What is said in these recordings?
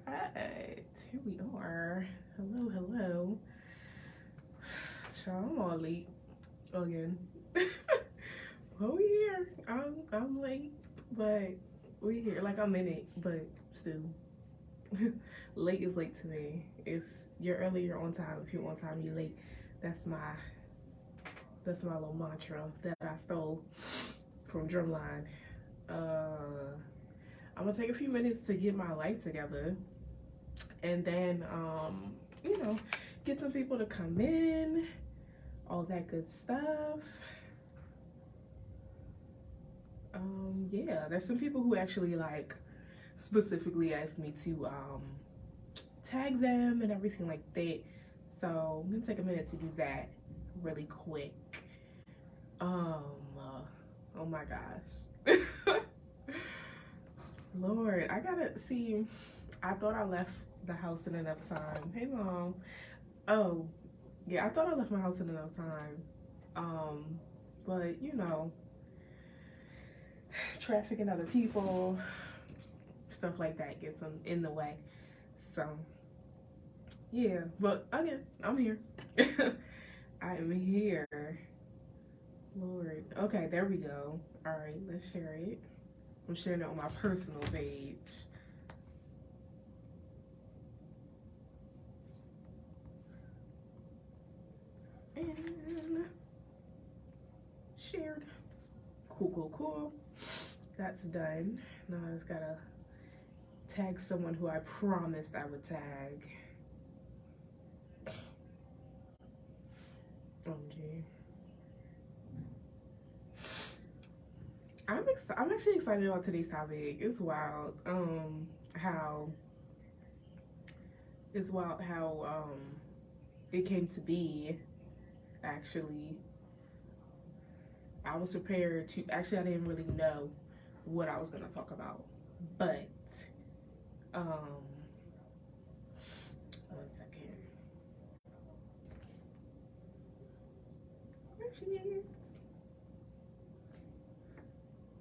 Alright, here we are. Hello, hello. So I'm all late again. But we here. I'm late, but we here. Like I'm in it, but still. Late is late to me. If you're early, you're on time. If you're on time, you're late. That's my that's my little mantra that I stole from Drumline. I'm gonna take a few minutes to get my life together, and then you know, get some people to come in, all that good stuff. Yeah, there's some people who actually like specifically asked me to tag them and everything like that. So I'm gonna take a minute to do that really quick. Um, oh my gosh, Lord, I gotta see. I thought I left the house in enough time. Hey, mom. Oh, yeah, I thought I left my house in enough time. Um, but traffic and other people, stuff like that gets them in the way. So, yeah, but again, I'm here. I am here. Lord. Okay, there we go. All right, let's share it. I'm sharing it on my personal page. And shared. Cool, cool, cool. That's done. Now I just gotta tag someone who I promised I would tag. OMG. I'm actually excited about today's topic. It's wild. How it's wild how it came to be. Actually, I was prepared to. Actually, I didn't really know what I was gonna talk about, but um, 1 second. There she is.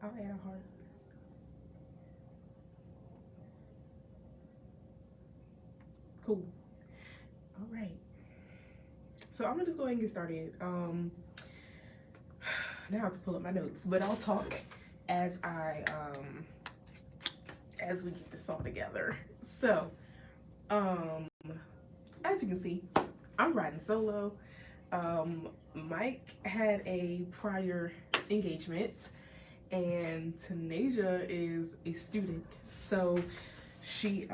I'll add a heart. Cool. All right. So I'm gonna just go ahead and get started. Now I have to pull up my notes, but I'll talk as as we get this all together. So, um, as you can see, I'm riding solo. Mike had a prior engagement, and Tanasia is a student, so she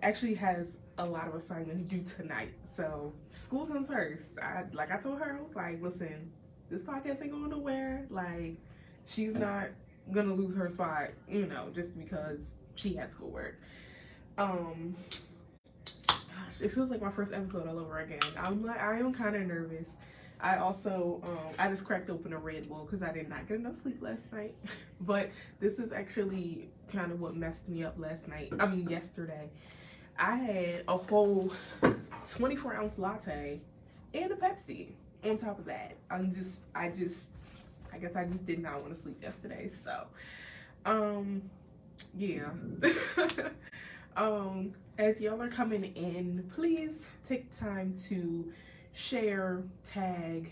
actually has a lot of assignments due tonight. So school comes first. I told her, I was like, listen, this podcast ain't going nowhere. Like, she's not gonna lose her spot, just because she had schoolwork. Um, Gosh, it feels like my first episode all over again. I am kind of nervous. I also, I just cracked open a Red Bull because I did not get enough sleep last night. But this is actually kind of what messed me up last night. I mean, yesterday. I had a whole 24-ounce latte and a Pepsi on top of that. I guess I just did not want to sleep yesterday. So, yeah. As y'all are coming in, please take time to share, tag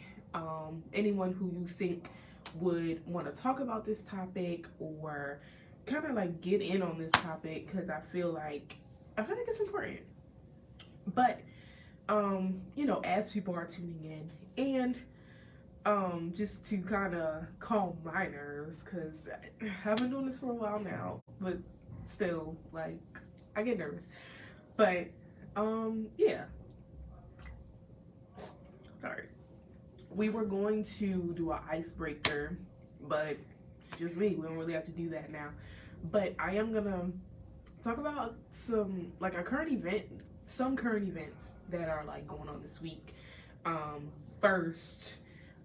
anyone who you think would want to talk about this topic or kind of like get in on this topic because I feel like it's important. But as people are tuning in and just to kind of calm my nerves because I've been doing this for a while now, but still, like, I get nervous. But yeah, sorry. We were going to do an icebreaker, but it's just me. We don't really have to do that now. But I am gonna talk about some current events that are like going on this week. First,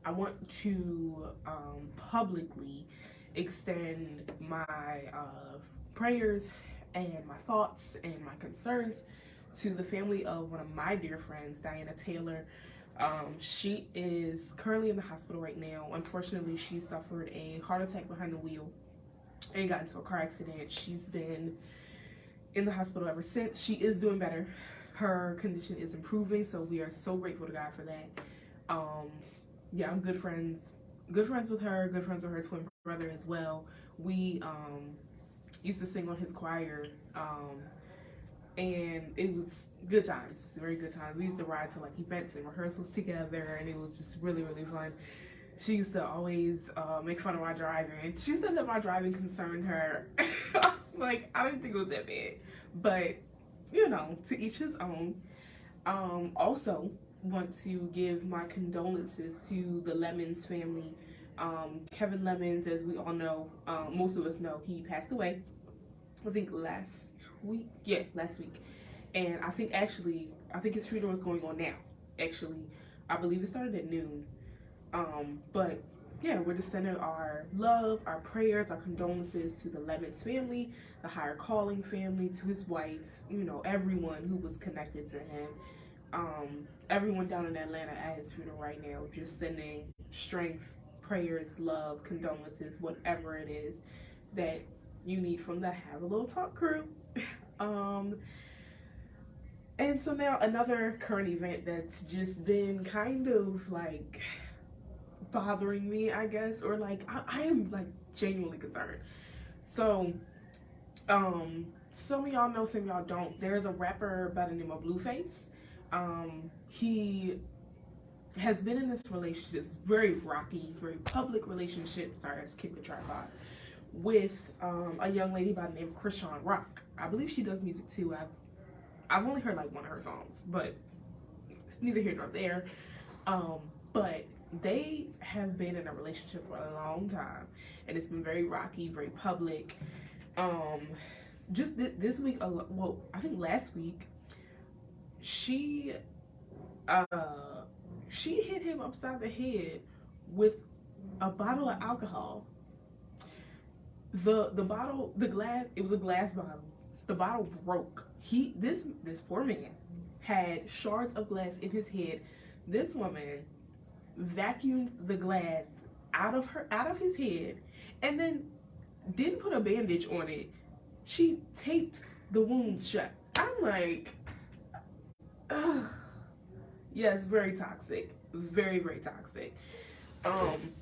I want to publicly extend my prayers and my thoughts and my concerns to the family of one of my dear friends, Diana Taylor. She is currently in the hospital right now. Unfortunately, she suffered a heart attack behind the wheel and got into a car accident. She's been in the hospital ever since. She is doing better. Her condition is improving, so we are so grateful to God for that. Yeah, I'm good friends with her, good friends with her twin brother as well. We used to sing on his choir, and it was good times, very good times. We used to ride to like events and rehearsals together, and it was just really, really fun. She used to always make fun of my driving. She said that my driving concerned her. Like, I didn't think it was that bad, but you know, to each his own. Also, want to give my condolences to the Lemons family. Kevin Lemons, as we all know, most of us know, he passed away. I think last week. Yeah, last week. And I think his funeral is going on now. Actually, I believe it started at noon. But yeah, we're just sending our love, our prayers, our condolences to the Lemons family, the Higher Calling family, to his wife, you know, everyone who was connected to him. Everyone down in Atlanta at his funeral right now, just sending strength, prayers, love, condolences, whatever it is that you need from the Have a Little Talk crew. And so now another current event that's just been kind of like bothering me, I guess, or like I am like genuinely concerned. So, some of y'all know, some of y'all don't. There's a rapper by the name of Blueface. He has been in this relationship, very rocky, very public relationship. Sorry, I just kicked the tripod. With a young lady by the name of Chrisean Rock. I believe she does music too. I've only heard like one of her songs, but it's neither here nor there. But they have been in a relationship for a long time, and it's been very rocky, very public. Just this week, well, I think last week, she hit him upside the head with a bottle of alcohol. The bottle, the glass, it was a glass bottle. The bottle broke. This poor man had shards of glass in his head. This woman vacuumed the glass out of his head, and then didn't put a bandage on it. She taped the wounds shut. I'm like, ugh. Yes, very toxic. Very, very toxic. And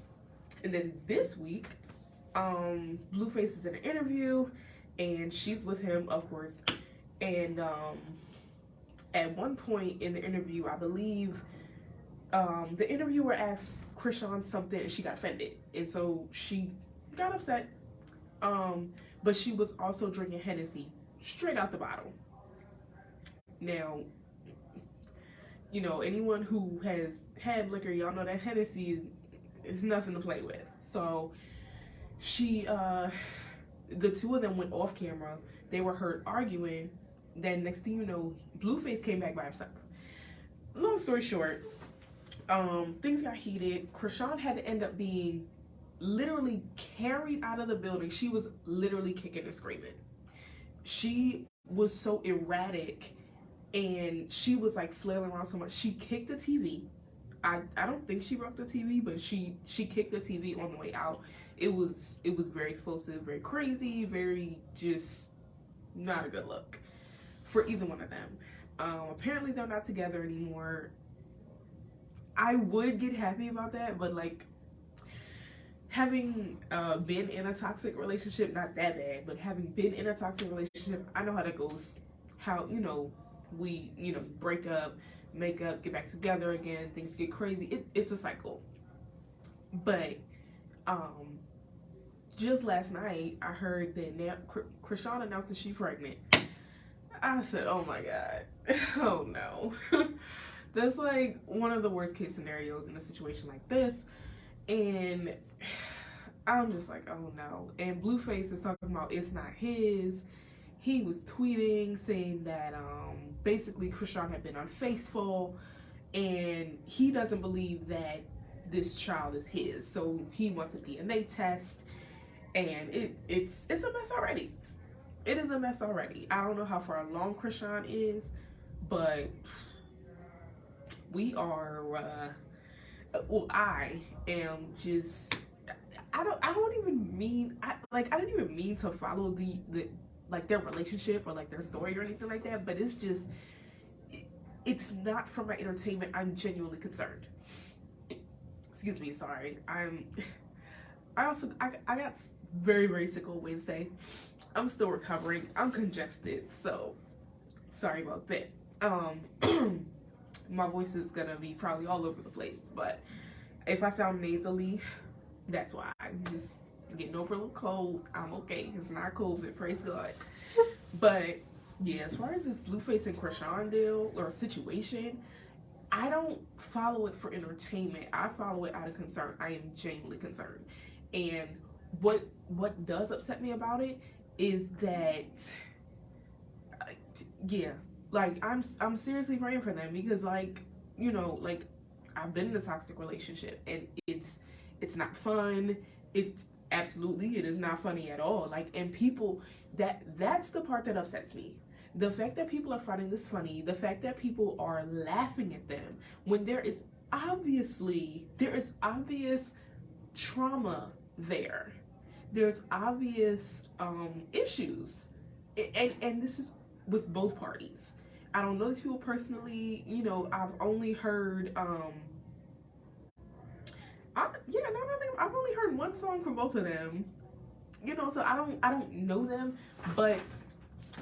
then this week, Blueface is in an interview, and she's with him, of course. And at one point in the interview, I believe, the interviewer asked Chrisean something, and she got offended, and so she got upset. But she was also drinking Hennessy straight out the bottle. Now, you know, anyone who has had liquor, y'all know that Hennessy is nothing to play with. So she, the two of them went off camera. They were heard arguing. Then next thing you know, Blueface came back by himself. Long story short, things got heated. Chrisean had to end up being literally carried out of the building. She was literally kicking and screaming. She was so erratic, and she was like flailing around so much. She kicked the TV. I don't think she broke the TV, but she kicked the TV on the way out. It was very explosive, very crazy, very just not a good look for either one of them. Apparently they're not together anymore. I would get happy about that, but like, having been in a toxic relationship, not that bad, but having been in a toxic relationship, I know how that goes. How, you know, we, you know, break up, make up, get back together again, things get crazy. It's a cycle. But just last night, I heard that now Chrisean announced that she's pregnant. I said, oh my God, oh no. That's like one of the worst case scenarios in a situation like this. And I'm just like, oh no. And Blueface is talking about it's not his. He was tweeting saying that basically Chrisean had been unfaithful, and he doesn't believe that this child is his. So he wants a DNA test, and it's a mess already. It is a mess already. I don't know how far along Chrisean is, but we are well, I am just, I didn't even mean to follow like their relationship or like their story or anything like that, but it's just it's not for my entertainment. I'm genuinely concerned. Excuse me, sorry. I got very, very sick on Wednesday. I'm still recovering. I'm congested, so sorry about that. My voice is gonna be probably all over the place, but if I sound nasally, that's why. I'm just getting over a little cold. I'm okay. It's not COVID, praise God. But yeah, as far as this Blueface and Chrisean deal or situation, I don't follow it for entertainment. I follow it out of concern. I am genuinely concerned. And what does upset me about it is that yeah, like I'm seriously praying for them because like, you know, like I've been in a toxic relationship and it's not fun. It's absolutely it is not funny at all. Like, and people that's the part that upsets me. The fact that people are finding this funny, the fact that people are laughing at them when there is obvious trauma there. There's obvious issues. And this is with both parties. I don't know these people personally, you know, I've only heard I've only heard one song from both of them. You know, so I don't know them, but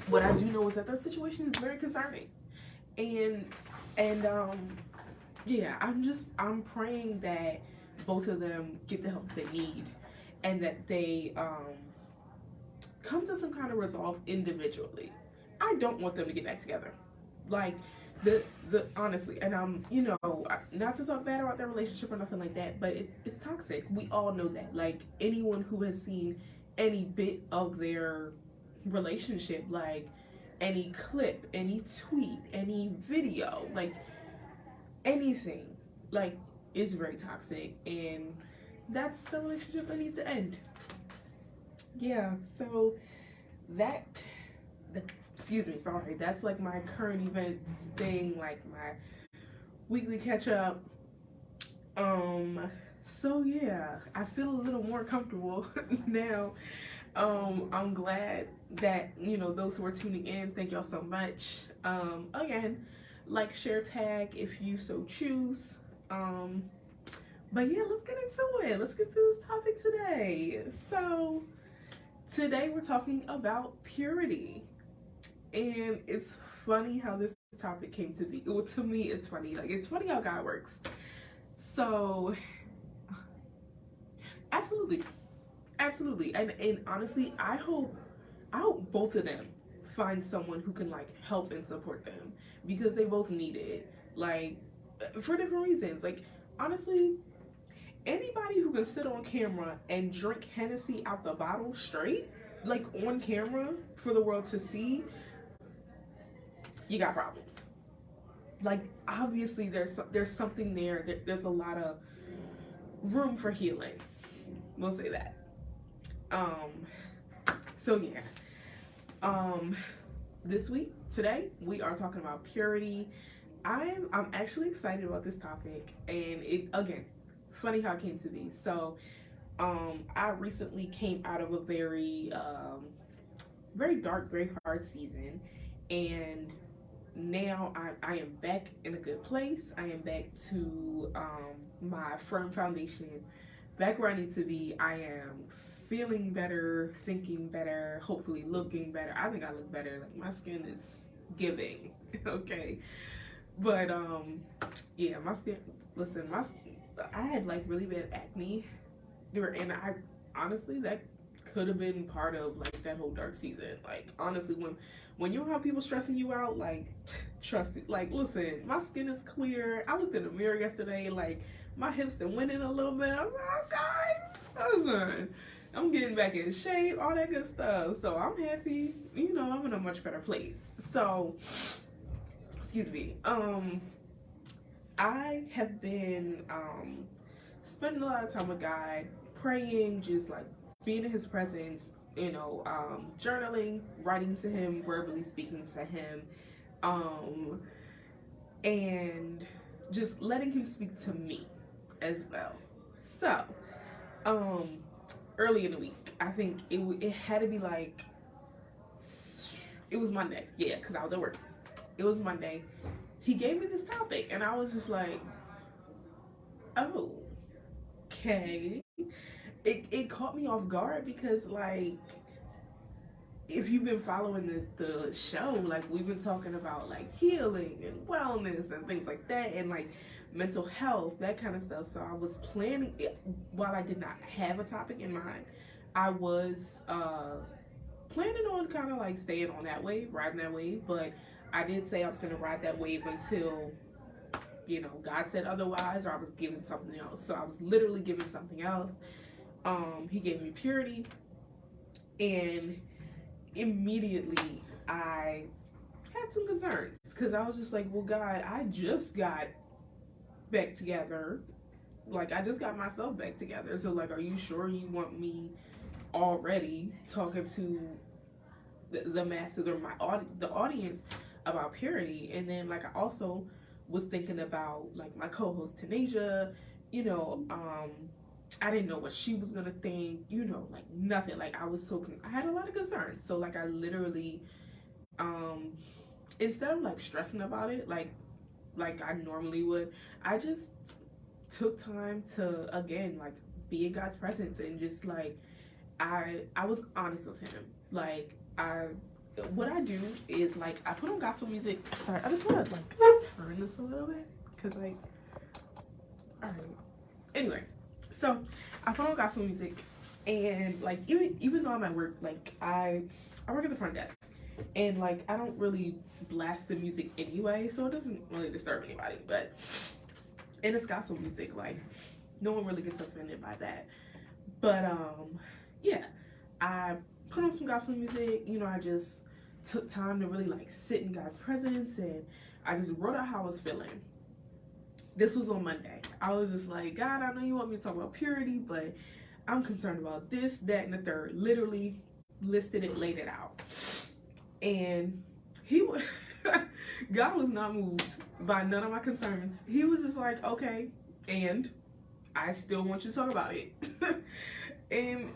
what I do know is that their situation is very concerning. And yeah, I'm praying that both of them get the help they need and that they come to some kind of resolve individually. I don't want them to get back together. Like the honestly, and you know, not to talk bad about their relationship or nothing like that, but it's toxic. We all know that. Like anyone who has seen any bit of their relationship, like any clip, any tweet, any video, like anything, like is very toxic, and that's the relationship that needs to end. Yeah, so excuse me, sorry, that's like my current events thing, like my weekly catch up. So yeah, I feel a little more comfortable now. I'm glad that, you know, those who are tuning in, thank y'all so much. Again, like, share, tag if you so choose. But yeah, let's get into it. Let's get to this topic today. So today we're talking about purity. And it's funny how this topic came to be. Well, to me, it's funny. Like, it's funny how God works. So, absolutely. And honestly, I hope both of them find someone who can, like, help and support them. Because they both need it. Like, for different reasons. Like, honestly, anybody who can sit on camera and drink Hennessy out the bottle straight, like on camera for the world to see, you got problems. Like, obviously there's something there. There's a lot of room for healing. We'll say that. So yeah. Today we are talking about purity. I'm actually excited about this topic, and it, again, funny how it came to be. So I recently came out of a very dark, very hard season, and now I am back in a good place. I am back to my firm foundation, back where I need to be. I am feeling better, thinking better, hopefully looking better. I think I look better. Like, my skin is giving. Okay. But yeah, my skin, listen, I had like really bad acne, and I honestly, that could have been part of like that whole dark season. Like, honestly, when you have people stressing you out, like, trust it. Like, listen, my skin is clear. I looked in the mirror yesterday, like my hips done went in a little bit. I was like, okay, listen, I'm getting back in shape, all that good stuff. So I'm happy. You know, I'm in a much better place. So, excuse me. I have been spending a lot of time with God, praying, just like being in His presence, you know, journaling, writing to Him, verbally speaking to Him, and just letting Him speak to me as well. So, early in the week, I think it had to be like It was Monday. Yeah, because I was at work. It was Monday. He gave me this topic, and I was just like, oh, okay. It caught me off guard because, like, if you've been following the show, like, we've been talking about, like, healing and wellness and things like that, and, like, mental health, that kind of stuff. So I was planning, while I did not have a topic in mind, I was planning on kind of, like, staying on that wave, riding that wave, but I did say I was going to ride that wave until, you know, God said otherwise, or I was given something else. So I was literally given something else. He gave me purity, and immediately I had some concerns because I was just like, well, God, I just got back together. Like, I just got myself back together. So, like, are you sure you want me already talking to the masses or the audience about purity? And then, like, I also was thinking about, like, my co-host Tanasia, you know, I didn't know what she was gonna think, you know, like, nothing. Like, I had a lot of concerns. So, like, I literally, instead of, like, stressing about it, like I normally would, I just took time to, again, like, be in God's presence, and just, like, I was honest with him. Like, what I do is, like, I put on gospel music. Sorry, I just want to, like, turn this a little bit because, like, all right. Anyway, so I put on gospel music, and, like, even though I'm at work, like, I work at the front desk, and, like, I don't really blast the music anyway, so it doesn't really disturb anybody. But and it's gospel music, like, no one really gets offended by that. But yeah, I put on some gospel music. You know, I just took time to really, like, sit in God's presence, and I just wrote out how I was feeling. This was on Monday. I was just like, God, I know you want me to talk about purity, but I'm concerned about this, that, and the third. Literally listed it, laid it out. And he was, God was not moved by none of my concerns. He was just like, okay, and I still want you to talk about it. and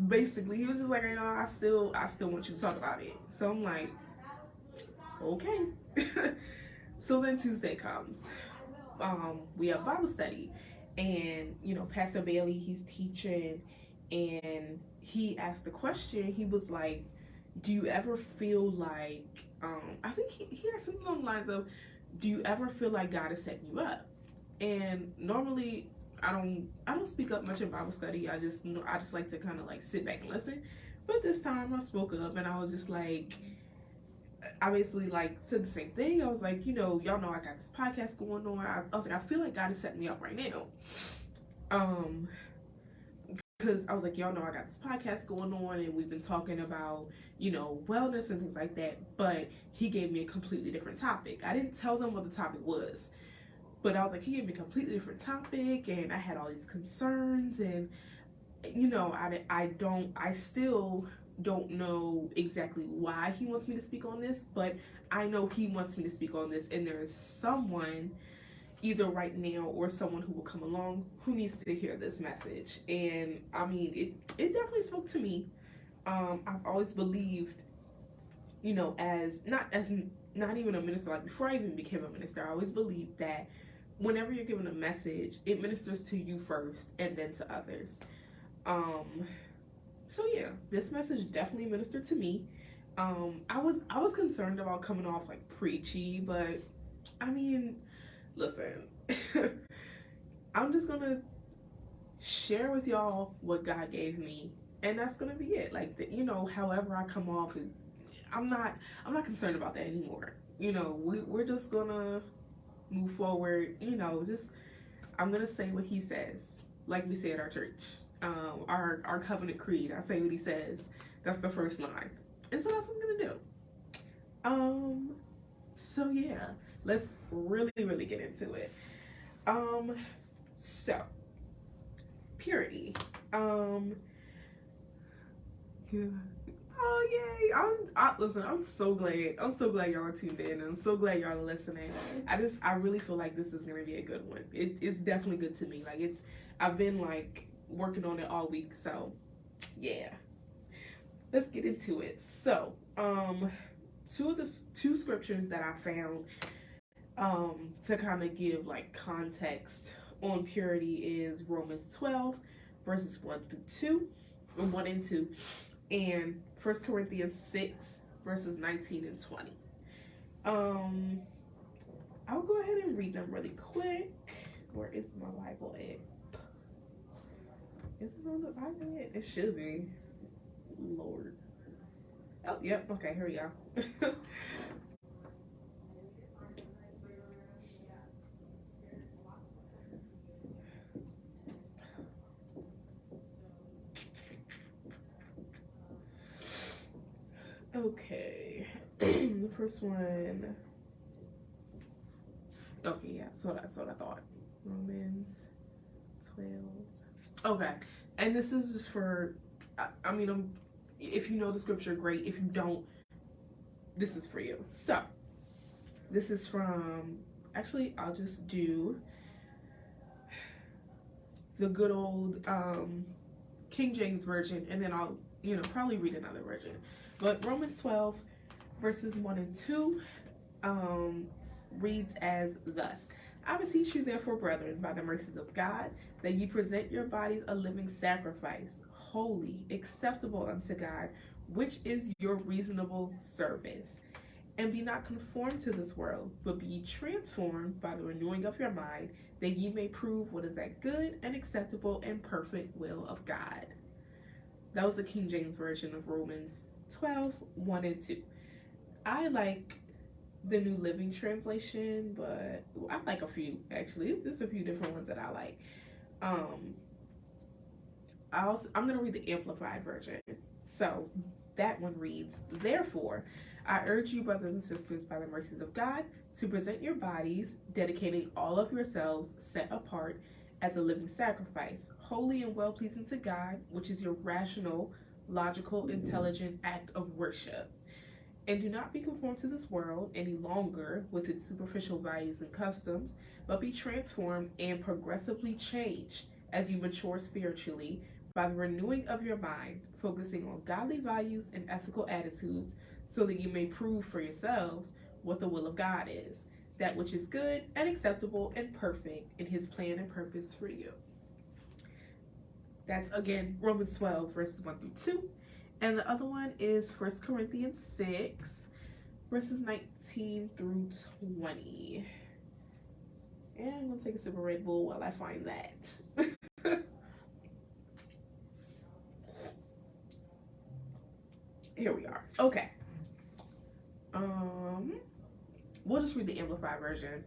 basically, he was just like, you know, I still want you to talk about it. So I'm like, okay. So then Tuesday comes. We have Bible study, and, you know, Pastor Bailey, he's teaching, and he asked the question. He was like, do you ever feel like, I think he had something along the lines of, do you ever feel like God is setting you up? And normally I don't speak up much in Bible study. I just like to kind of, like, sit back and listen. But this time I spoke up, and I was just like, I basically, like, said the same thing. I was like, you know, y'all know I got this podcast going on. I was like, I feel like God is setting me up right now. Because I was like, y'all know I got this podcast going on, and we've been talking about, you know, wellness and things like that. But he gave me a completely different topic. I didn't tell them what the topic was, but I was like, he gave me a completely different topic, and I had all these concerns, and, you know, I still don't know exactly why he wants me to speak on this, but I know he wants me to speak on this, and there is someone, either right now or someone who will come along, who needs to hear this message. And I mean, it definitely spoke to me. I've always believed, you know, as not even a minister, like, before I even became a minister, I always believed that whenever you're given a message, it ministers to you first and then to others. So yeah, this message definitely ministered to me. I was concerned about coming off, like, preachy, but I mean, listen, I'm just gonna share with y'all what God gave me, and that's gonna be it. Like, you know, however I come off, I'm not concerned about that anymore. You know, we're just gonna move forward. You know, just, I'm gonna say what he says, like we say at our church. Our covenant creed. I say what he says. That's the first line, and so that's what I'm gonna do. So yeah, let's really get into it. So purity. Yeah. Oh yay! Listen. I'm so glad. I'm so glad y'all are tuned in. I'm so glad y'all are listening. I really feel like this is gonna be a good one. It's definitely good to me. Like, I've been, like, working on it all week. So yeah, let's get into it. So two scriptures that I found to kind of give like context on purity is Romans 12 verses 1 through 2, or 1 and 2, and 1 Corinthians 6 verses 19 and 20. I'll go ahead and read them really quick. Where is my Bible at? Is it on the Bible yet? It should be. Lord. Oh, yep. Okay, here we go. Okay. The first one. Okay, yeah, that's what I thought. Romans 12. Okay, and this is just for, I mean, if you know the scripture, great. If you don't, this is for you. So, this is from, actually, I'll just do the good old King James Version, and then I'll, probably read another version. But Romans 12, verses 1 and 2, reads as thus. I beseech you, therefore, brethren, by the mercies of God, that ye present your bodies a living sacrifice, holy, acceptable unto God, which is your reasonable service. And be not conformed to this world, but be ye transformed by the renewing of your mind, that ye may prove what is that good and acceptable and perfect will of God. That was the King James Version of Romans 12, 1 and 2. I like the New Living Translation, but I like a few, actually. There's a few different ones that I like. I'm going to read the Amplified Version. So that one reads, therefore, I urge you, brothers and sisters, by the mercies of God, to present your bodies, dedicating all of yourselves, set apart as a living sacrifice, holy and well-pleasing to God, which is your rational, logical, intelligent act of worship. And do not be conformed to this world any longer with its superficial values and customs, but be transformed and progressively changed as you mature spiritually by the renewing of your mind, focusing on godly values and ethical attitudes, so that you may prove for yourselves what the will of God is, that which is good and acceptable and perfect in his plan and purpose for you. That's, again, Romans 12, verses 1 through 2. And the other one is 1 Corinthians 6, verses 19 through 20. And I'm going to take a sip of Red Bull while I find that. Here we are. Okay. We'll just read the Amplified Version.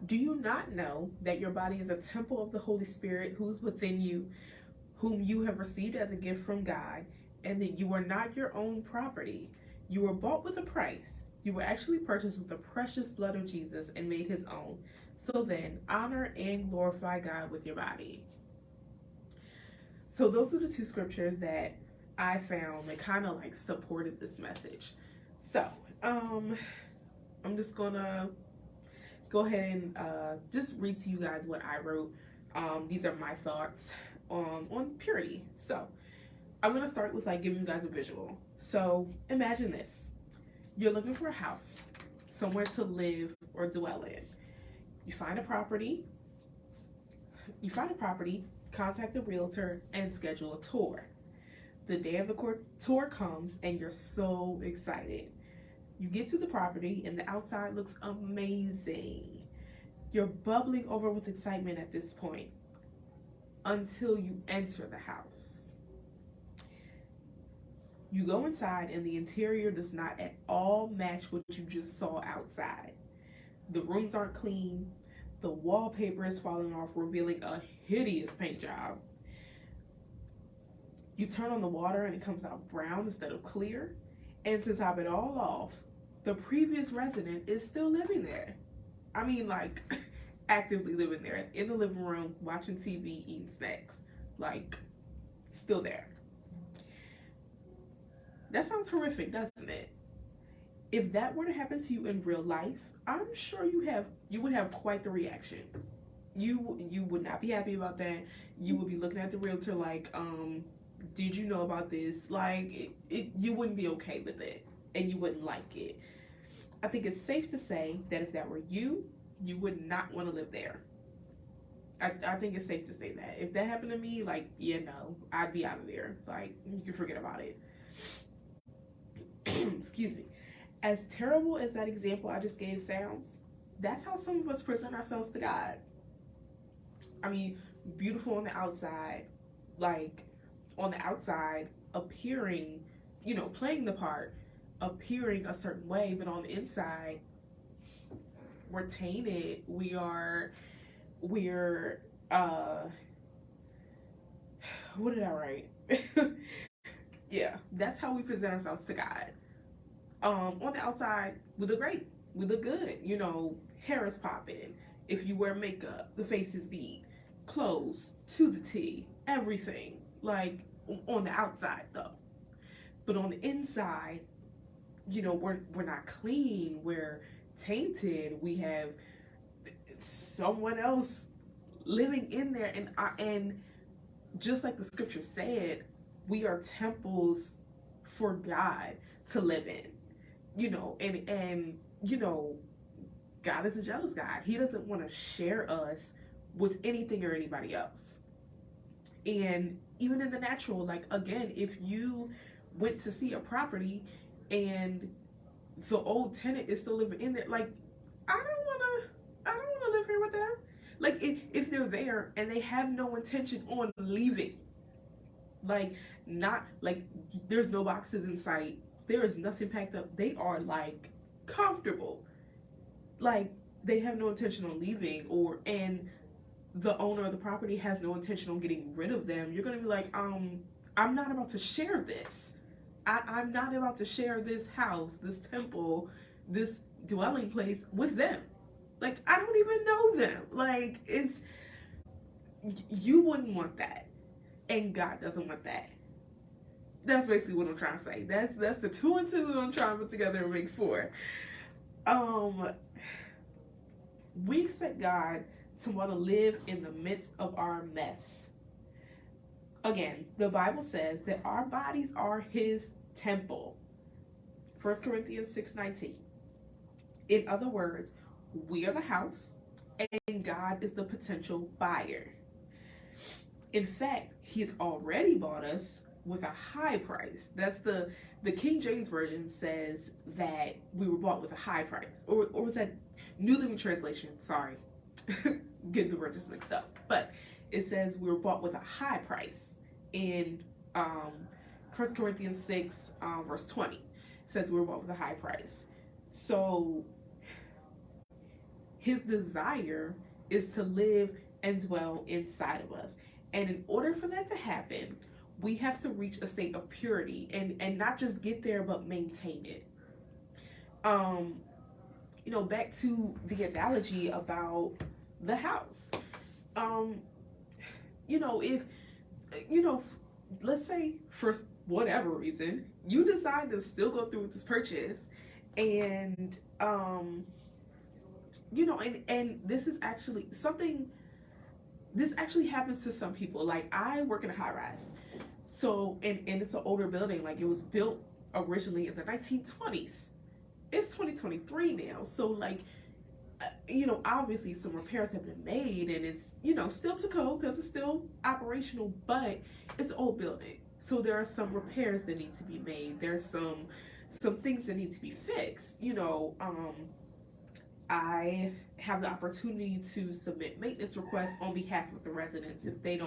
Do you not know that your body is a temple of the Holy Spirit who's within you, whom you have received as a gift from God, and that you are not your own property? You were bought with a price. You were actually purchased with the precious blood of Jesus and made his own. So then, honor and glorify God with your body. So those are the two scriptures that I found that kind of like supported this message. So, I'm just gonna go ahead and just read to you guys what I wrote. These are my thoughts on purity. So I'm gonna start with like giving you guys a visual. So imagine this: you're looking for a house, somewhere to live or dwell in. You find a property, contact a realtor, and schedule a tour. The day of the tour comes and you're so excited. You get to the property and the outside looks amazing. You're bubbling over with excitement at this point until you enter the house. You go inside and the interior does not at all match what you just saw outside. The rooms aren't clean. The wallpaper is falling off, revealing a hideous paint job. You turn on the water and it comes out brown instead of clear. And to top it all off, the previous resident is still living there. I mean, like, actively living there, in the living room, watching TV, eating snacks. Like, still there. That sounds horrific, doesn't it? If that were to happen to you in real life, I'm sure you would have quite the reaction. You would not be happy about that. You would be looking at the realtor like, did you know about this? Like, you wouldn't be okay with it, and you wouldn't like it. I think it's safe to say that if that were you, you would not want to live there. I think it's safe to say that. If that happened to me, like, yeah, no, I'd be out of there. Like, you can forget about it. Excuse me. As terrible as that example I just gave sounds, that's how some of us present ourselves to God. I mean, beautiful on the outside, like on the outside, appearing, playing the part, appearing a certain way, but on the inside, we're tainted. We're what did I write? Yeah, that's how we present ourselves to God. On the outside, we look great. We look good. Hair is popping. If you wear makeup, the face is beat. Clothes to the T. Everything. Like, on the outside, though. But on the inside, we're not clean. We're tainted. We have someone else living in there. And just like the scripture said, we are temples for God to live in. God is a jealous God. He doesn't want to share us with anything or anybody else. And even in the natural, like, again, if you went to see a property and the old tenant is still living in there, like, I don't want to live here with them. Like, if they're there and they have no intention on leaving, like, not like there's no boxes in sight, there is nothing packed up, they are like comfortable, like they have no intention on leaving, and the owner of the property has no intention on getting rid of them, you're gonna be like, I'm not about to share this. I'm not about to share this house, this temple, this dwelling place with them. Like, I don't even know them. Like, you wouldn't want that. And God doesn't want that. That's basically what I'm trying to say. That's the 2 and 2 that I'm trying to put together and make 4. We expect God to want to live in the midst of our mess. Again, the Bible says that our bodies are His temple. 1 Corinthians 6:19. In other words, we are the house, and God is the potential buyer. In fact, He's already bought us with a high price. That's the King James Version says that we were bought with a high price. Or was that New Living Translation? Sorry, getting the words mixed up. But it says we were bought with a high price in 1 Corinthians 6, verse 20. It says we were bought with a high price. So His desire is to live and dwell inside of us. And in order for that to happen, we have to reach a state of purity and not just get there, but maintain it. Back to the analogy about the house. If, let's say for whatever reason, you decide to still go through with this purchase and, and this is actually something, this actually happens to some people. Like, I work in a high rise. So, and it's an older building. Like, it was built originally in the 1920s. It's 2023 now. So, like, obviously some repairs have been made and it's, still to code because it's still operational, but it's an old building. So there are some repairs that need to be made. There's some things that need to be fixed. I have the opportunity to submit maintenance requests on behalf of the residents if they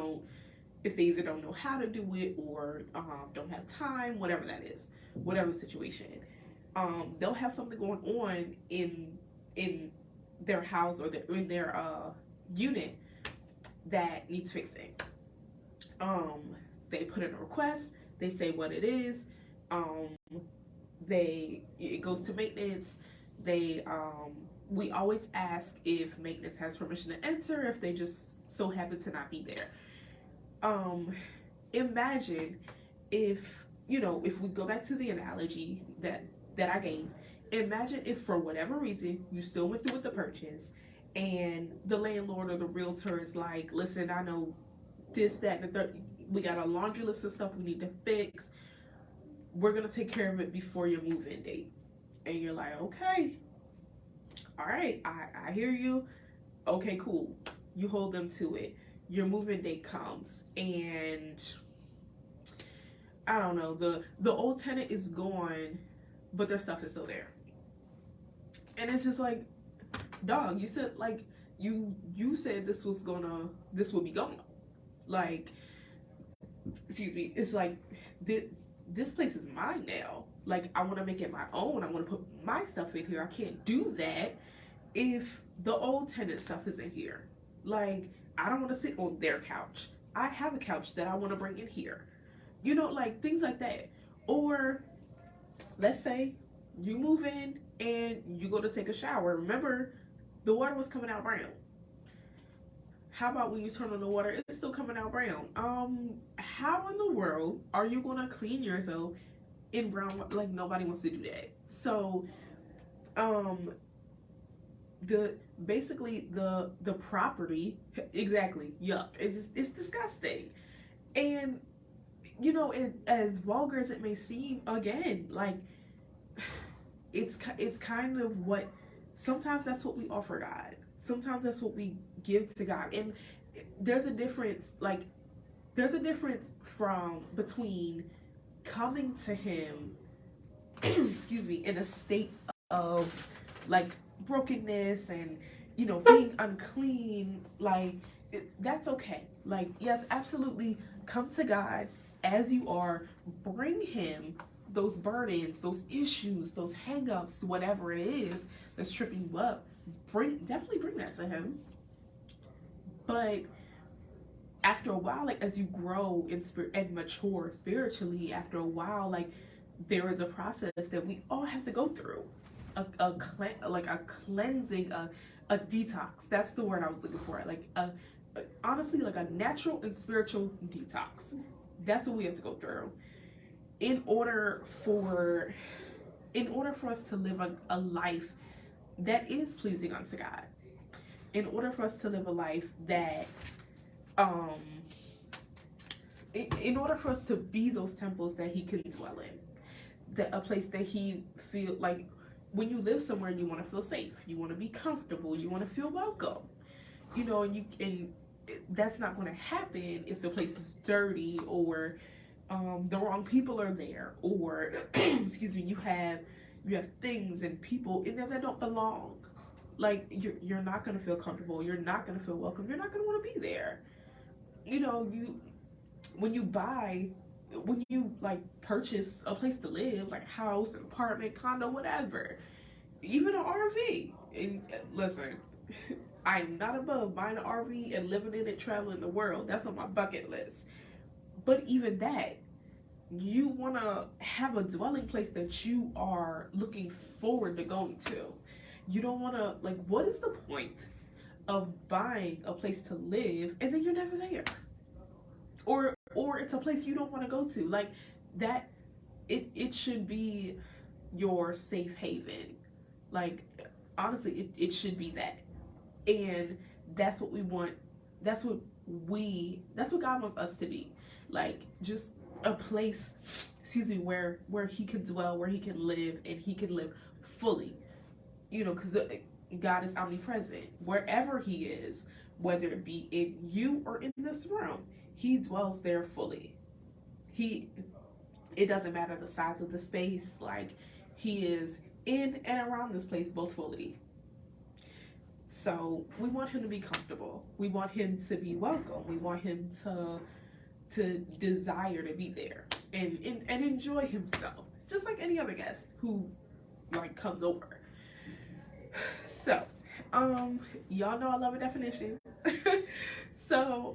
either don't know how to do it or don't have time, whatever that is, whatever the situation. They'll have something going on in their house or in their unit that needs fixing. They put in a request, they say what it is, it goes to maintenance. We always ask if maintenance has permission to enter, if they just so happen to not be there. Imagine if we go back to the analogy that I gave, imagine if for whatever reason you still went through with the purchase and the landlord or the realtor is like, listen, I know this, that, and the third, we got a laundry list of stuff we need to fix. We're gonna take care of it before your move-in date. And you're like, okay, all right, I hear you. Okay, cool. You hold them to it. Your move-in date comes, and I don't know, the old tenant is gone, but their stuff is still there. And it's just like, dog, you said like you said this would be gone. Like, excuse me, it's like this place is mine now. Like, I want to make it my own. I want to put my stuff in here. I can't do that if the old tenant stuff is in here. Like, I don't want to sit on their couch. I have a couch that I want to bring in here. You know, like things like that. Or let's say you move in and you go to take a shower. Remember, the water was coming out brown. How about when you turn on the water, it's still coming out brown? How in the world are you gonna clean yourself in brown? Like, nobody wants to do that. So, the property, exactly, yuck. It's disgusting. And you know, as vulgar as it may seem, again, like, it's kind of what, sometimes that's what we offer God. Sometimes that's what we give to God. And there's a difference, from between coming to him, excuse me, in a state of like brokenness and, you know, being unclean. Like, that's okay. Like, yes, absolutely, come to God as you are. Bring him those burdens, those issues, those hang-ups, whatever it is that's tripping you up. Definitely bring that to him. But after a while, like, as you grow and mature spiritually, after a while, like, there is a process that we all have to go through, a cleansing, a detox. That's the word I was looking for. Like, honestly, like a natural and spiritual detox. That's what we have to go through in order for us to live a life that is pleasing unto God. In order for us to live a life that, in order for us to be those temples that he can dwell in, a place that he feel like, when you live somewhere, you want to feel safe, you want to be comfortable, you want to feel welcome, you know, and that's not going to happen if the place is dirty, or the wrong people are there, or excuse me, you have things and people in there that don't belong. Like, you're not going to feel comfortable, you're not going to feel welcome, you're not going to want to be there. You know, when you like purchase a place to live, like house, apartment, condo, whatever, even an RV. And listen, I'm not above buying an RV and living in it, traveling the world. That's on my bucket list. But even that, you want to have a dwelling place that you are looking forward to going to. You don't want to, like, what is the point of buying a place to live and then you're never there? Or it's a place you don't want to go to. Like, that, it should be your safe haven. Like, honestly, it should be that. And that's what we want. That's what God wants us to be. Like, just a place, excuse me, where he can dwell, where he can live, and he can live fully. You know, because God is omnipresent. Wherever he is, whether it be in you or in this room, he dwells there fully. It doesn't matter the size of the space, like, he is in and around this place both fully. So we want him to be comfortable. We want him to be welcome. We want him to desire to be there and enjoy himself, just like any other guest who, like, comes over. So, y'all know I love a definition. So,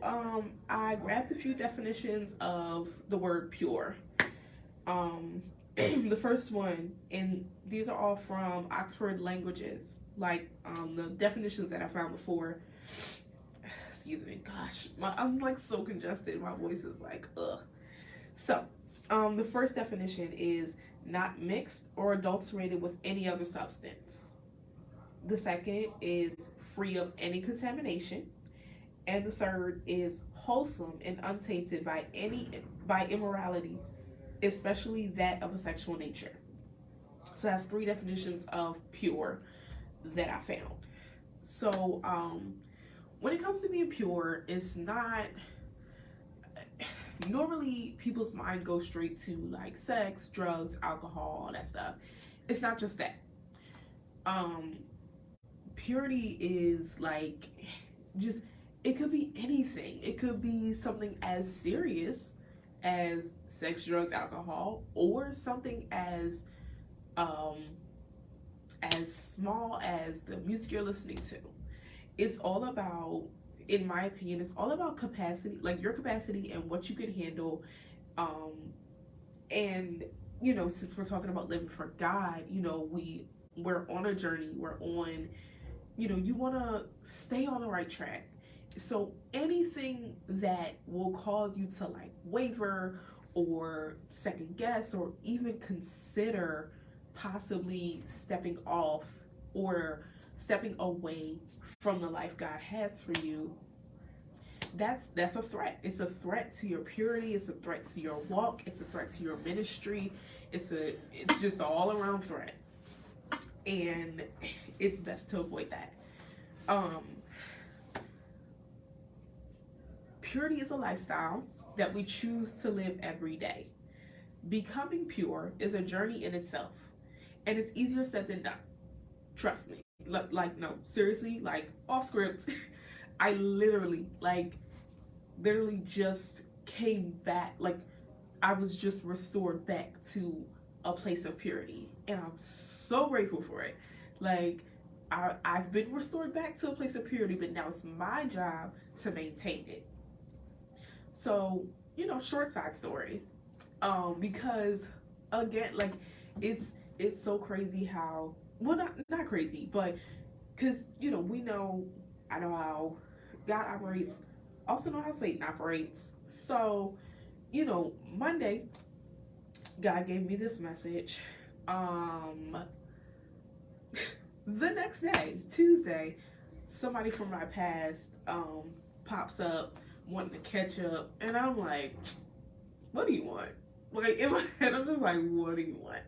I grabbed a few definitions of the word pure. The first one, and these are all from Oxford Languages, like, the definitions that I found before. Excuse me, gosh, I'm like so congested, my voice is like, ugh. So, the first definition is not mixed or adulterated with any other substance. The second is free of any contamination. And the third is wholesome and untainted by immorality, especially that of a sexual nature. So that's three definitions of pure that I found. So when it comes to being pure, it's not, normally people's mind goes straight to like sex, drugs, alcohol, all that stuff. It's not just that. Um Purity is like, just, it could be anything. It could be something as serious as sex, drugs, alcohol, or something um as small as the music you're listening to. It's all about, in my opinion, it's all about capacity, like your capacity and what you can handle. Um, and since we're talking about living for God, we're on a journey. We're on, you want to stay on the right track. So anything that will cause you to like waver or second guess or even consider possibly stepping off or stepping away from the life God has for you, that's a threat. It's a threat to your purity, it's a threat to your walk, it's a threat to your ministry. It's just an all-around threat. And it's best to avoid that. Purity is a lifestyle that we choose to live every day. Becoming pure is a journey in itself, and it's easier said than done. Trust me. Like no, seriously, like off script. I literally just came back. Like I was just restored back to a place of purity, and I'm so grateful for it. Like I've been restored back to a place of purity, but now it's my job to maintain it. So, short side story. Because again, like it's so crazy how, well, not crazy, but because we know, I know how God operates, also know how Satan operates. So, Monday, God gave me this message. The next day, Tuesday, somebody from my past pops up wanting to catch up, and I'm like, what do you want? Like in my head, I'm just like, what do you want?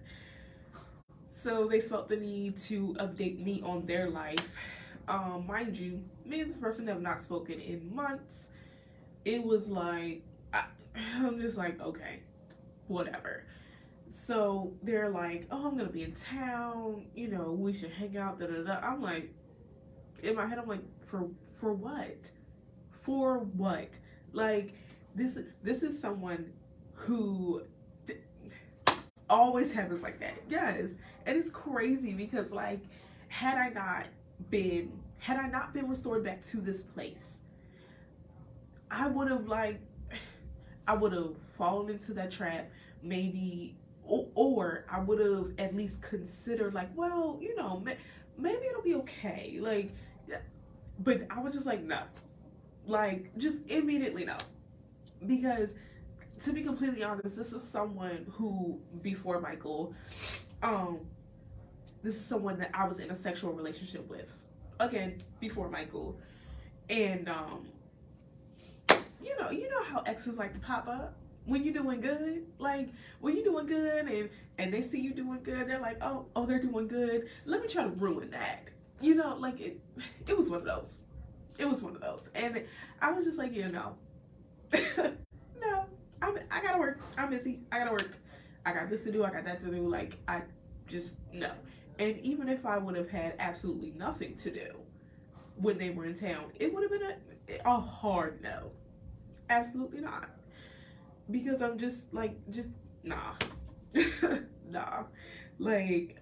So they felt the need to update me on their life. Mind you, me and this person have not spoken in months. It was like, I'm just like, okay, whatever. So they're like, oh, I'm gonna be in town, we should hang out, da da da. I'm like, in my head, I'm like, for what? For what? Like, this is someone who always happens like that. Yes. And it's crazy because like, had I not been restored back to this place, I would have fallen into that trap, maybe, or I would have at least considered like, well, maybe it'll be okay. Like, but I was just like, no. Like, just immediately no. Because to be completely honest, this is someone who, before Michael, this is someone that I was in a sexual relationship with. Again, before Michael. And you know how exes like to pop up when you're doing good. Like when you're doing good and they see you doing good, they're like, oh, they're doing good. Let me try to ruin that. Like it was one of those. It was one of those. And I was just like, no. No. I gotta work. I'm busy. I gotta work. I got this to do. I got that to do. Like, I just, no. And even if I would have had absolutely nothing to do when they were in town, it would have been a hard no. Absolutely not. Because I'm just nah. Nah. Like,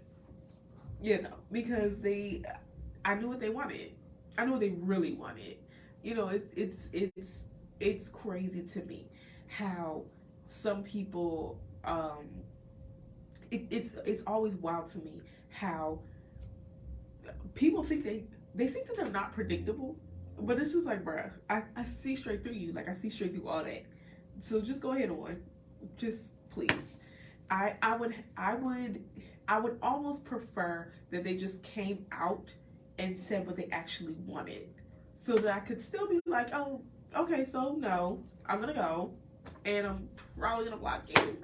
because I knew what they wanted. I knew what they really wanted. It's crazy to me how some people, it's always wild to me how people think they think that they're not predictable, but it's just like, bruh, I see straight through you. Like, I see straight through all that. So just go ahead on. Just please. I would almost prefer that they just came out and said what they actually wanted. so that I could still be like, oh, okay, so no, I'm gonna go, and I'm probably gonna block you.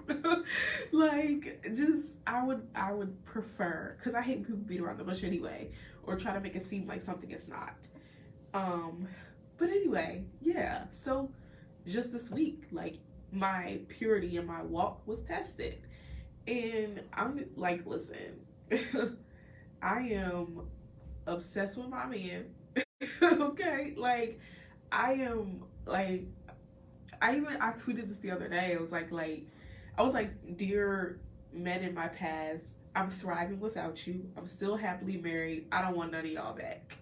Like, just I would prefer, because I hate people beat around the bush anyway, or try to make it seem like something it's not. Um, but anyway, yeah. So just this week, like, my purity in my walk was tested, and I'm like, listen, I am obsessed with my man. Okay, like, I am like, I tweeted this the other day. I was like, dear men in my past, I'm thriving without you. I'm still happily married. I don't want none of y'all back.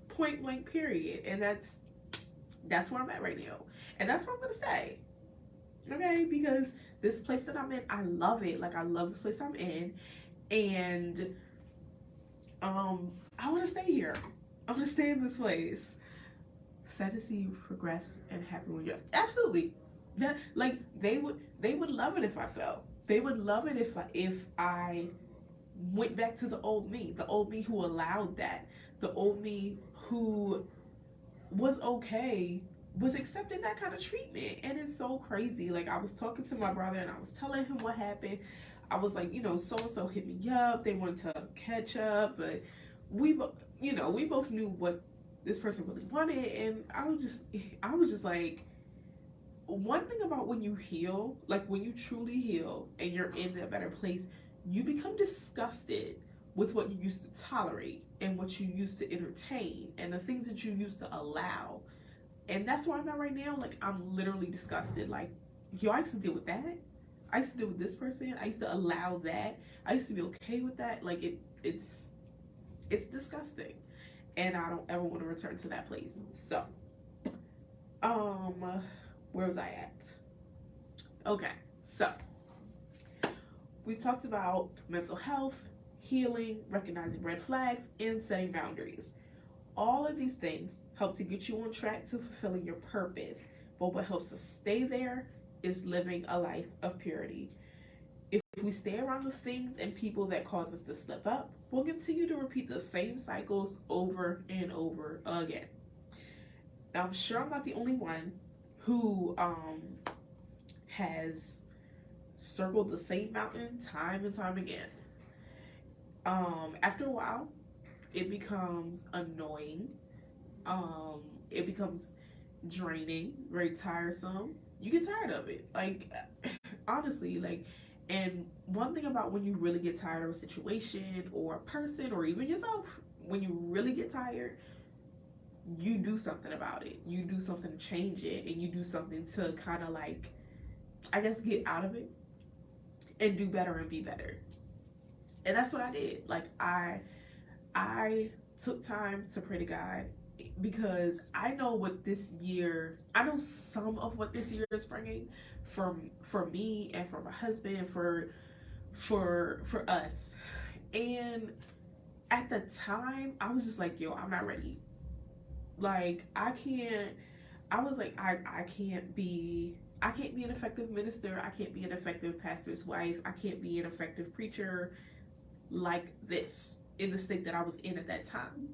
Point blank, period. And that's where I'm at right now, and that's where I'm gonna stay. Okay, because this place that I'm in, I love it. Like, I love this place I'm in, and I want to stay here. I want to stay in this place. Sad to see you progress and happy when you're absolutely that, like, they would love it if I fell. They would love it if I went back to the old me who allowed that, the old me who was okay with accepting that kind of treatment. And it's so crazy. Like, I was talking to my brother and I was telling him what happened. I was like, so and so hit me up. They wanted to catch up, but we both knew what this person really wanted. And I was just like, one thing about when you heal, like when you truly heal and you're in a better place, you become disgusted with what you used to tolerate and what you used to entertain and the things that you used to allow. And that's where I'm at right now. Like, I'm literally disgusted. Like, yo, I used to deal with that. I used to deal with this person. I used to allow that. I used to be okay with that. Like, it's disgusting. And I don't ever want to return to that place. So, where was I at? Okay, so we talked about mental health, healing, recognizing red flags, and setting boundaries. All of these things help to get you on track to fulfilling your purpose, but what helps us stay there is living a life of purity. If we stay around the things and people that cause us to slip up, we'll continue to repeat the same cycles over and over again. Now, I'm sure I'm not the only one who has circled the same mountain time and time again. After a while, it becomes annoying. It becomes draining, very tiresome. You get tired of it. Like, honestly, like, and one thing about when you really get tired of a situation or a person or even yourself, when you really get tired, you do something about it. You do something to change it, and you do something to kind of, like, I guess, get out of it and do better and be better. And that's what I did. Like, I took time to pray to God, because I know some of what this year is bringing for me and for my husband, for us. And at the time, I was just like, yo, I'm not ready. Like, I can't be an effective minister. I can't be an effective pastor's wife. I can't be an effective preacher like this in the state that I was in at that time.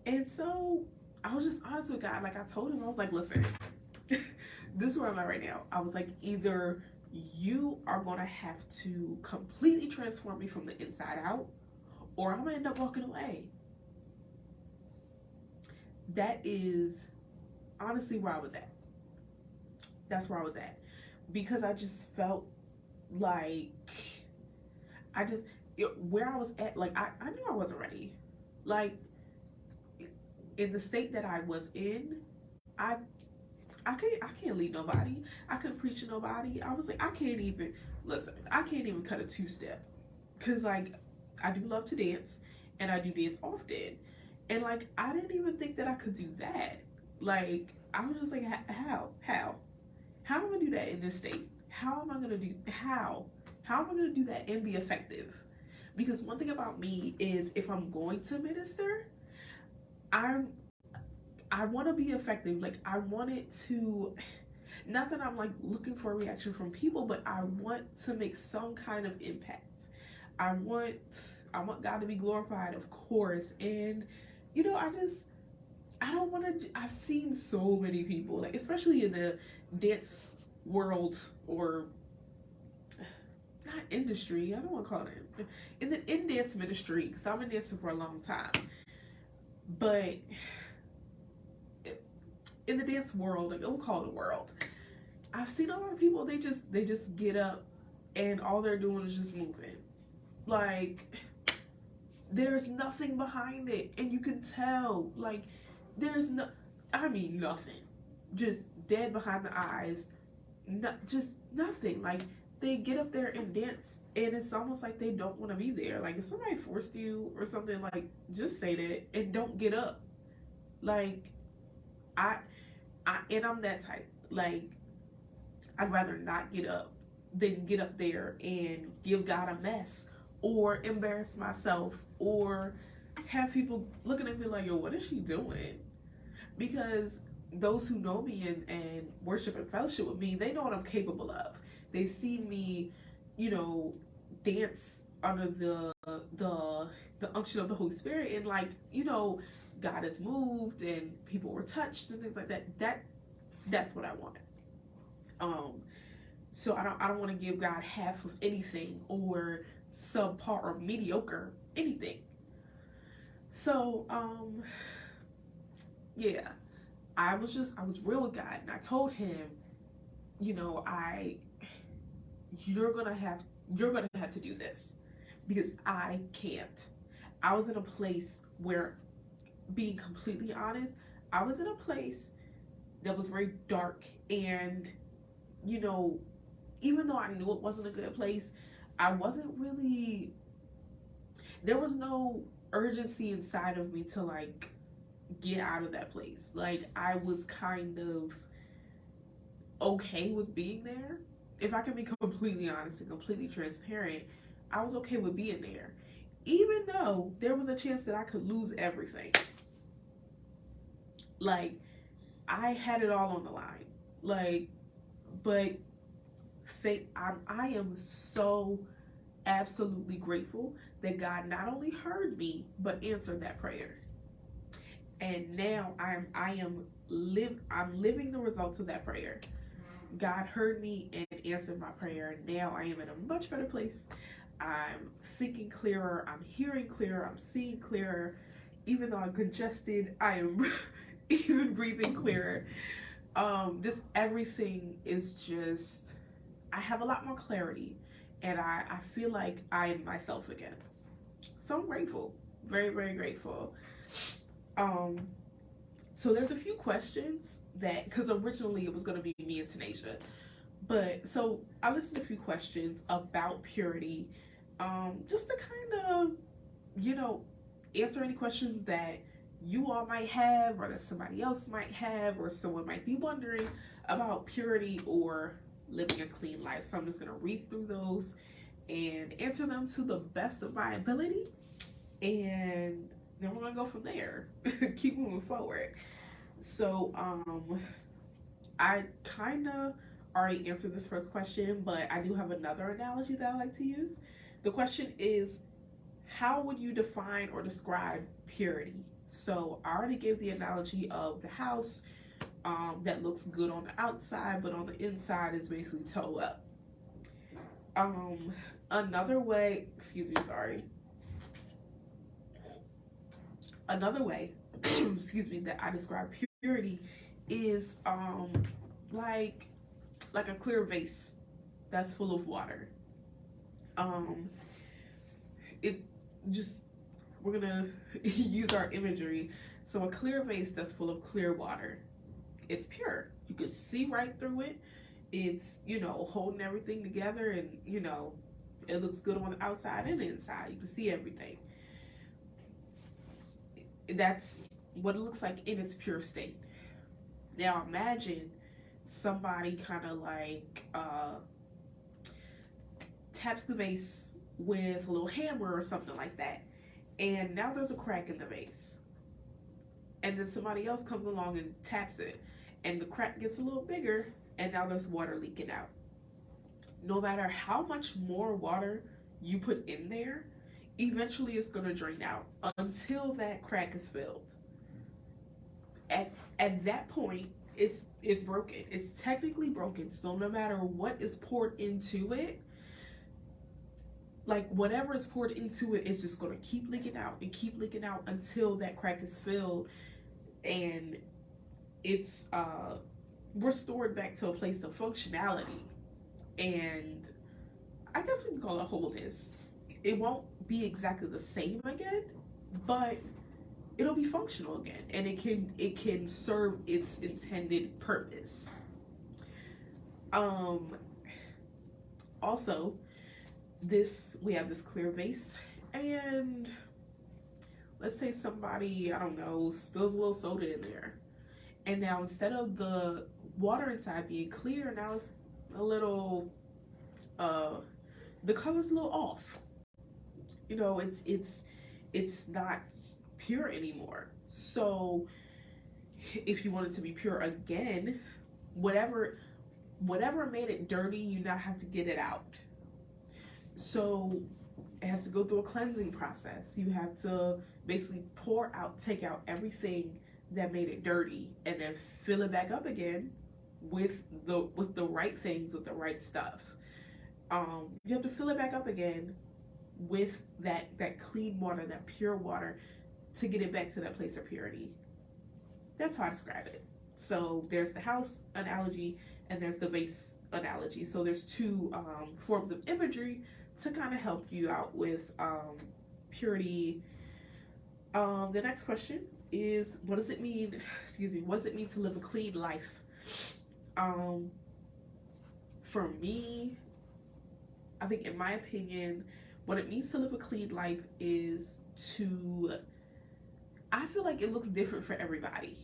And so I was just honest with God. Like, I told him, I was like, listen, this is where I'm at right now. I was like, either you are going to have to completely transform me from the inside out, or I'm going to end up walking away. That is honestly where I was at. That's where I was at. Because I just felt like, where I was at, like, I knew I wasn't ready. Like, in the state that I was in, I can't lead nobody. I couldn't preach to nobody. I was like, I can't even cut a two-step. Because, like, I do love to dance, and I do dance often. And, like, I didn't even think that I could do that. Like, I was just like, how am I gonna do that in this state? How am I gonna do that and be effective? Because one thing about me is, if I'm going to minister, I want to be effective. Like, I want it to, not that I'm like looking for a reaction from people, but I want to make some kind of impact. I want God to be glorified, of course. And I don't want to. I've seen so many people, like especially in the dance world, or not industry. I don't want to call it in the dance ministry, because I've been dancing for a long time. But in the dance world, like we'll call it a world, I've seen a lot of people. They just get up, and all they're doing is just moving. Like there's nothing behind it, and you can tell. Like there's no, I mean nothing, just dead behind the eyes. Just nothing. Like they get up there and dance, and it's almost like they don't want to be there. Like if somebody forced you or something, like just say that and don't get up. Like I, and I'm that type. Like I'd rather not get up than get up there and give God a mess, or embarrass myself, or have people looking at me like, yo, what is she doing? Because those who know me and worship and fellowship with me, they know what I'm capable of. They've seen me, dance under the unction of the Holy Spirit, and like, God has moved and people were touched and things like that. That's what I want. So I don't want to give God half of anything, or subpar or mediocre anything. So yeah, I was real with God, and I told him, you're gonna have to do this, because I can't. I was in a place where, being completely honest, I was in a place that was very dark, and even though I knew it wasn't a good place, I wasn't really, there was no urgency inside of me to like get out of that place. Like I was kind of okay with being there. If I can be completely honest and completely transparent, I was okay with being there. Even though there was a chance that I could lose everything. Like I had it all on the line. Like, but I am so absolutely grateful that God not only heard me but answered that prayer. And now I'm living the results of that prayer. God heard me and answered my prayer. Now I am in a much better place. I'm thinking clearer, I'm hearing clearer, I'm seeing clearer. Even though I'm congested, I am even breathing clearer. Just everything is just, I have a lot more clarity, and I feel like I am myself again. So I'm grateful, very, very grateful. So there's a few questions that, because originally it was going to be me and Tanasia, but so I listened to a few questions about purity, just to kind of, answer any questions that you all might have, or that somebody else might have, or someone might be wondering about purity or living a clean life. So I'm just going to read through those and answer them to the best of my ability, and then we're going to go from there. Keep moving forward. So I kind of already answered this first question, but I do have another analogy that I like to use. The question is, how would you define or describe purity? So I already gave the analogy of the house that looks good on the outside, but on the inside is basically toe up. Another way, excuse me, that I describe purity is like a clear vase that's full of water. It just, we're gonna use our imagery. So a clear vase that's full of clear water, it's pure. You could see right through it. It's, holding everything together, and it looks good on the outside and the inside. You can see everything. That's what it looks like in its pure state. Now imagine somebody kind of like taps the vase with a little hammer or something like that, and now there's a crack in the vase, and then somebody else comes along and taps it, and the crack gets a little bigger, and now there's water leaking out. No matter how much more water you put in there, eventually it's going to drain out until that crack is filled. at that point, it's broken. It's technically broken. So no matter what is poured into it, like whatever is poured into it is just going to keep leaking out and keep leaking out until that crack is filled and it's restored back to a place of functionality. And I guess we can call it wholeness. It won't be exactly the same again, but it'll be functional again, and it can serve its intended purpose. Also, we have this clear vase, and let's say somebody, I don't know, spills a little soda in there, and now instead of the water inside being clear, now it's a little the color's a little off. You know, it's not pure anymore. So if you want it to be pure again, whatever made it dirty, you now have to get it out. So it has to go through a cleansing process. You have to basically take out everything that made it dirty, and then fill it back up again with the right things, with the right stuff. You have to fill it back up again with that clean water, that pure water, to get it back to that place of purity. That's how I describe it. So there's the house analogy and there's the vase analogy. So there's two forms of imagery to kind of help you out with purity. The next question is, what does it mean to live a clean life? For me, I think, in my opinion, what it means to live a clean life is I feel like it looks different for everybody.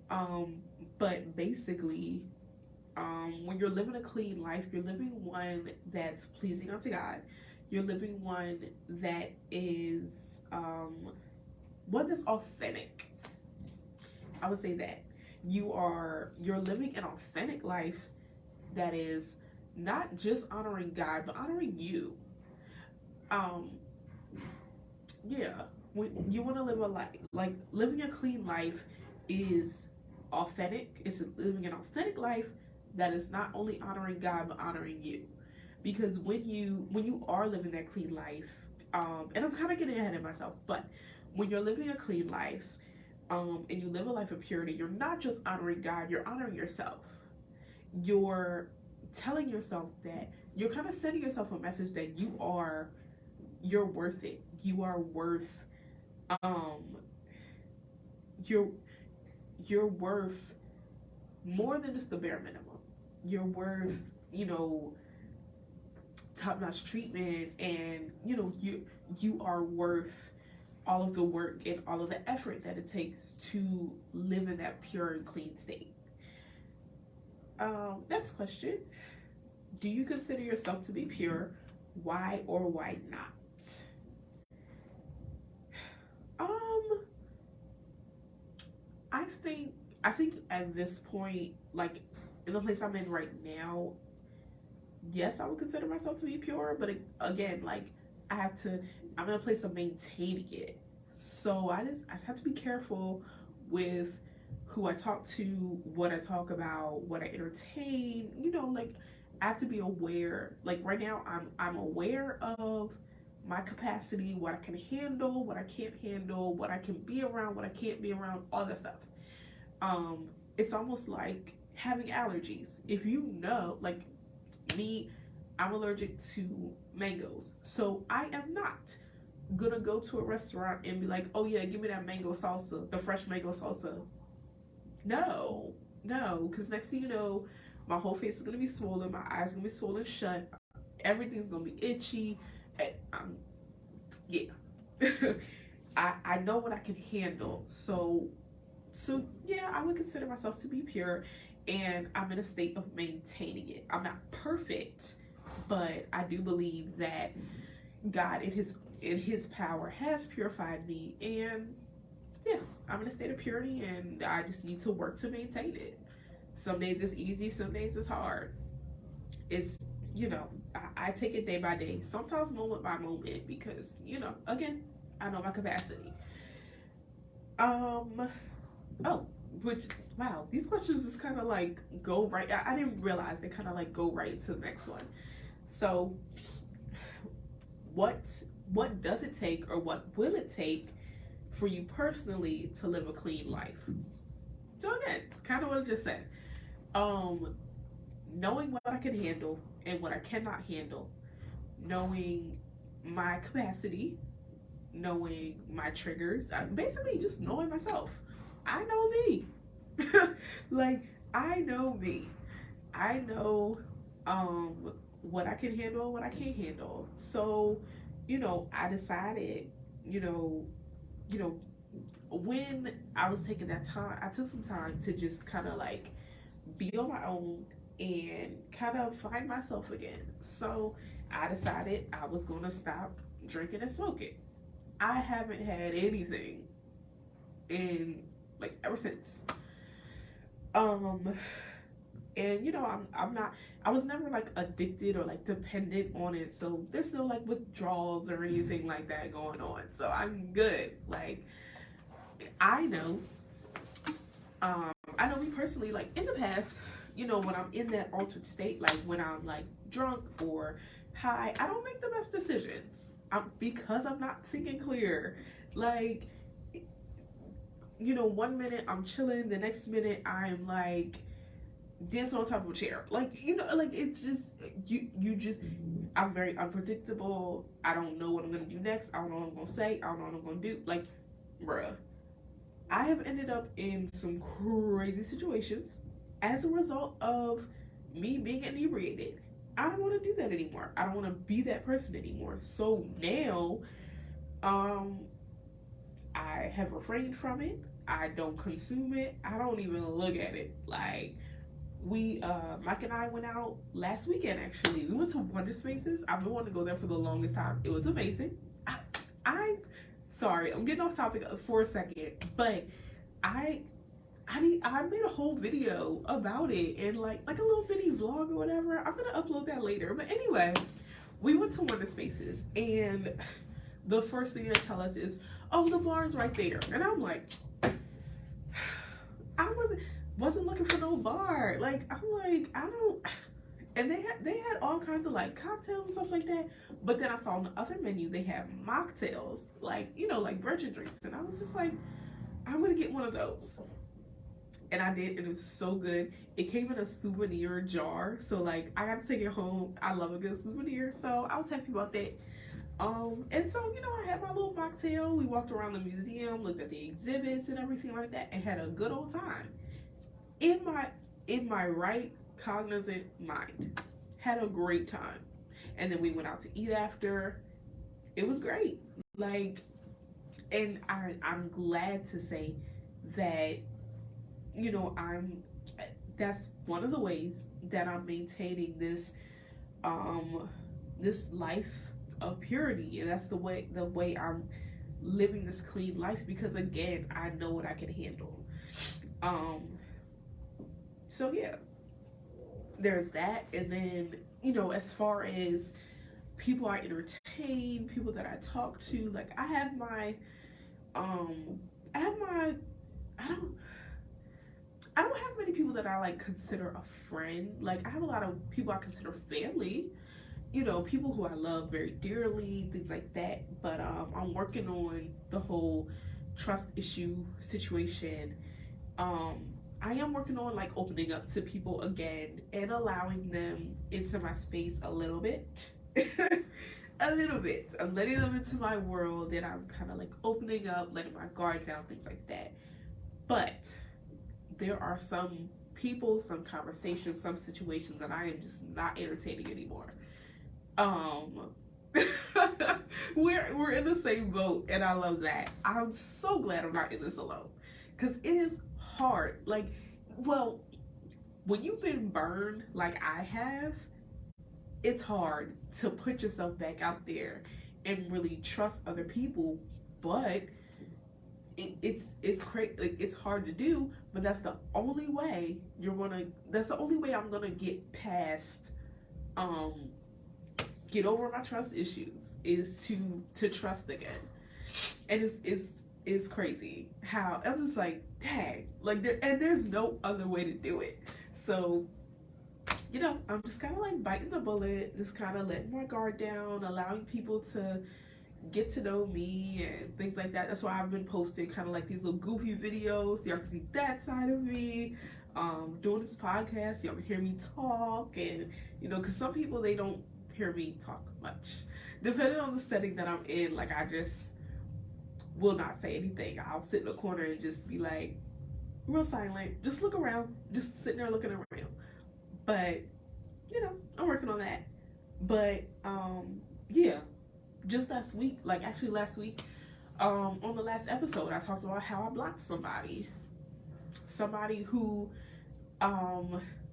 But basically, when you're living a clean life, you're living one that's pleasing unto God. You're living one that is one that's authentic. I would say that you're living an authentic life that is not just honoring God, but honoring you. When you want to live a life, like living a clean life is authentic. It's living an authentic life that is not only honoring God, but honoring you. Because when you are living that clean life, and I'm kind of getting ahead of myself, but when you're living a clean life, and you live a life of purity, you're not just honoring God, you're honoring yourself. You're telling yourself that you're kind of sending yourself a message that you're worth it. You are worth you're worth more than just the bare minimum. You're worth, top-notch treatment, and you are worth all of the work and all of the effort that it takes to live in that pure and clean state. Next question. Do you consider yourself to be pure? Why or why not? I think at this point, like in the place I'm in right now, yes, I would consider myself to be pure, but again, like I'm in a place of maintaining it. So I have to be careful with who I talk to, what I talk about, what I entertain, like I have to be aware. Like right now I'm aware of my capacity, what I can handle, what I can't handle, what I can be around, what I can't be around, all that stuff. It's almost like having allergies. If like me, I'm allergic to mangoes. So I am not gonna go to a restaurant and be like, oh yeah, give me that mango salsa, the fresh mango salsa. No, because next thing you know, my whole face is gonna be swollen, my eyes are gonna be swollen shut, everything's gonna be itchy. And I know what I can handle. So yeah, I would consider myself to be pure, and I'm in a state of maintaining it. I'm not perfect, but I do believe that God in his power has purified me, and yeah, I'm in a state of purity, and I just need to work to maintain it. Some days it's easy, some days it's hard. It's I take it day by day, sometimes moment by moment, because again, I know my capacity. Oh, which, wow, these questions just kind of like go right. I didn't realize they kind of like go right to the next one. So, what what does it take, or what will it take for you personally to live a clean life? So again, kind of what I just said. Um, Knowing what I can handle and what I cannot handle, knowing my capacity, knowing my triggers, basically just knowing myself. I know me. Like, I know me. I know what I can handle, what I can't handle. So, I decided, you know, you know, when I was taking that time, I took some time to just kind of like be on my own and kind of find myself again. So I decided I was going to stop drinking and smoking. I haven't had anything in like ever since. Um, and I'm not. I was never like addicted or like dependent on it. So there's no like withdrawals or anything like that going on. So I'm good. Like I know I know me personally, like in the past, when I'm in that altered state, like when I'm like drunk or high, I don't make the best decisions. Because I'm not thinking clear. Like, 1 minute I'm chilling, the next minute I'm like dancing on top of a chair. Like, like it's just you just I'm very unpredictable. I don't know what I'm gonna do next. I don't know what I'm gonna say. I don't know what I'm gonna do. Like, bruh, I have ended up in some crazy situations as a result of me being inebriated. I don't want to do that anymore. I don't want to be that person anymore. So now, um, I have refrained from it. I don't consume it. I don't even look at it. Like, Mike and I went out last weekend. Actually, we went to Wonder Spaces. I've been wanting to go there for the longest time. It was amazing. I sorry, I'm getting off topic for a second, but I I made a whole video about it and like a little mini vlog or whatever. I'm gonna upload that later. But anyway, we went to Wonder Spaces and the first thing they tell us is, "Oh, the bar's right there," and I'm like, I wasn't looking for no bar. Like I'm like I don't. And they had all kinds of like cocktails and stuff like that. But then I saw on the other menu they had mocktails, like like virgin drinks, and I was just like, I'm gonna get one of those. And I did, and it was so good. It came in a souvenir jar, so like I got to take it home. I love a good souvenir, so I was happy about that. And so I had my little mocktail. We walked around the museum, looked at the exhibits and everything like that, and had a good old time. In my right cognizant mind, had a great time. And then we went out to eat after. It was great. Like, and I'm glad to say that I'm that's one of the ways that I'm maintaining this life of purity, and that's the way I'm living this clean life, because again, I know what I can handle. um so yeah, there's that. And then as far as people I entertain, people that I talk to, like um I have my I don't I don't have many people that I like consider a friend. Like I have a lot of people I consider family, people who I love very dearly, things like that. But I'm working on the whole trust issue situation. um I am working on like opening up to people again and allowing them into my space a little bit. A little bit. I'm letting them into my world, and I'm kind of like opening up, letting my guard down, things like that. But there are some people, some conversations, some situations that I am just not entertaining anymore. Um, we're in the same boat, and I love that. I'm so glad I'm not in this alone, because it is hard. Like, well, when you've been burned like I have, it's hard to put yourself back out there and really trust other people. But it's crazy. Like, it's hard to do, but that's the only way That's the only way I'm gonna get past, um, get over my trust issues, is to trust again. And it's is crazy. How I'm just like, dang, like there's no other way to do it. So, I'm just kind of like biting the bullet, just kind of letting my guard down, allowing people to get to know me and things like that. That's why I've been posting kind of like these little goofy videos so y'all can see that side of me. Doing this podcast so y'all can hear me talk, and because some people, they don't hear me talk much. Depending on the setting that I'm in, like, I just will not say anything. I'll sit in a corner and just be like real silent, just look around, just sitting there looking around. But I'm working on that. But yeah, just last week, on the last episode, I talked about how I blocked somebody who,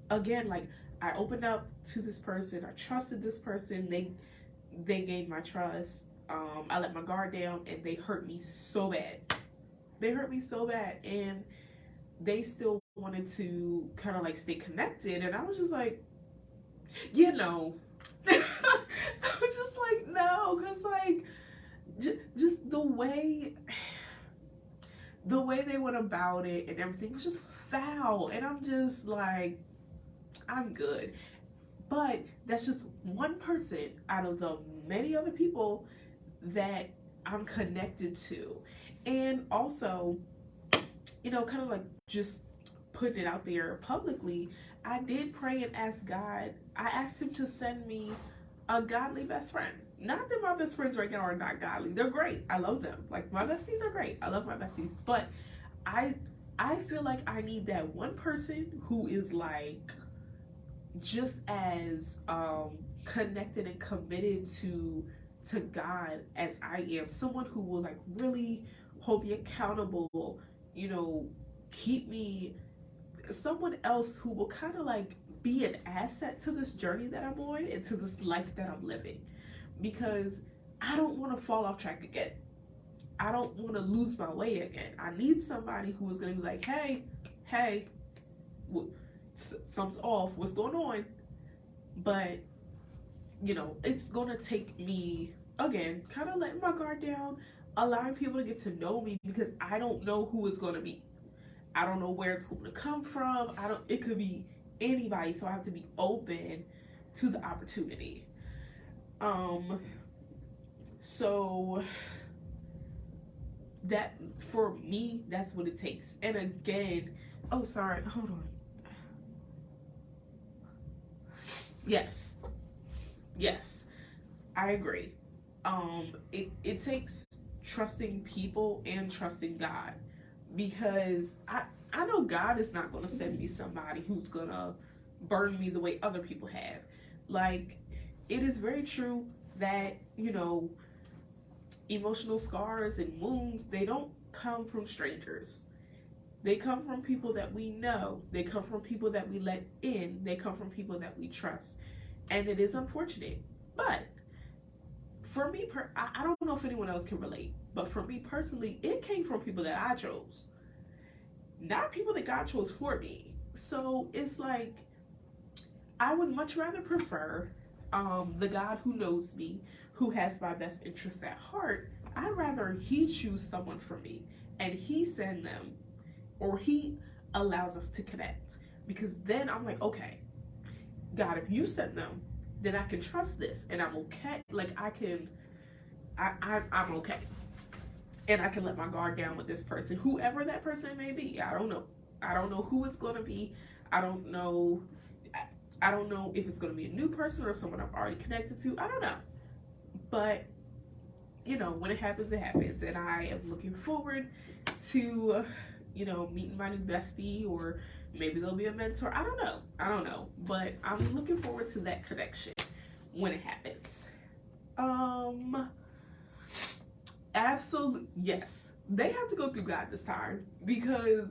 again, like, I opened up to this person, I trusted this person, they gained my trust. I let my guard down, and they hurt me so bad. And they still wanted to kind of like stay connected, and I was just like, I was just like, no, because like just the way they went about it and everything was just foul, and I'm just like, I'm good. But that's just one person out of the many other people that I'm connected to. And also, kind of like just putting it out there publicly, I did pray and ask God. I asked him to send me a godly best friend. Not that my best friends right now are not godly. They're great. I love them. Like, my besties are great. I love my besties. But I feel like I need that one person who is like just as connected and committed to God as I am. Someone who will like really hold me accountable, keep me, someone else who will kind of like be an asset to this journey that I'm on and to this life that I'm living. Because I don't want to fall off track again. I don't want to lose my way again. I need somebody who is going to be like, hey, something's off. What's going on? But, it's going to take me, again, kind of letting my guard down, allowing people to get to know me, because I don't know who it's going to be. I don't know where it's going to come from. It could be anybody. So I have to be open to the opportunity. So that, for me, that's what it takes. And again, oh, sorry, hold on. Yes, I agree. It takes trusting people and trusting God, because I know God is not going to send me somebody who's going to burn me the way other people have. Like, it is very true that, emotional scars and wounds, they don't come from strangers. They come from people that we know. They come from people that we let in. They come from people that we trust. And it is unfortunate. But for me, I don't know if anyone else can relate, but for me personally, it came from people that I chose, not people that God chose for me. So it's like, I would much rather prefer the God who knows me, who has my best interests at heart. I'd rather he choose someone for me and he send them, or he allows us to connect. Because then I'm like, okay, God, if you send them, then I can trust this, and I'm okay. Like, I'm okay. And I can let my guard down with this person, whoever that person may be. I don't know who it's going to be. I don't know if it's going to be a new person or someone I've already connected to. I don't know. But, when it happens, it happens. And I am looking forward to, meeting my new bestie, or maybe there'll be a mentor. I don't know. But I'm looking forward to that connection when it happens. Absolutely. Yes. They have to go through God this time, because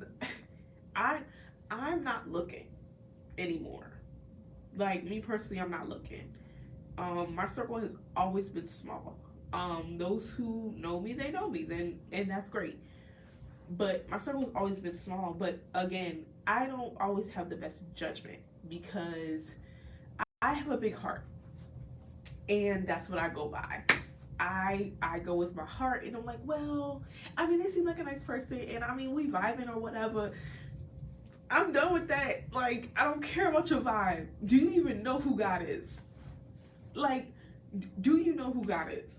I'm not looking anymore. Like, me personally, I'm not looking. My circle has always been small. Those who know me, they know me, and that's great. But my circle has always been small. But again, I don't always have the best judgment, because I have a big heart, and that's what I go by. I go with my heart, and I'm like, well, I mean, they seem like a nice person, and I mean, we vibing or whatever. I'm done with that. Like, I don't care about your vibe. Do you even know who God is? Like, do you know who God is?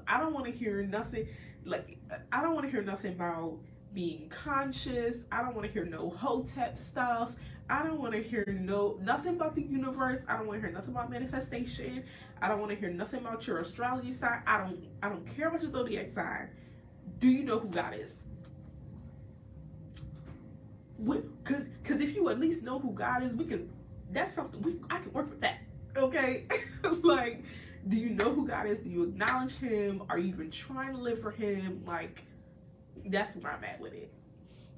I don't want to hear nothing. Like, I don't want to hear nothing about being conscious. I don't want to hear no hotep stuff. I don't want to hear nothing about the universe. I don't want to hear nothing about manifestation. I don't want to hear nothing about your astrology sign. I don't care about your zodiac sign. Do you know who God is? Because if you at least know who God is, that's something I can work with that. Okay? Like, do you know who God is? Do you acknowledge him? Are you even trying to live for him? Like, that's where I'm at with it.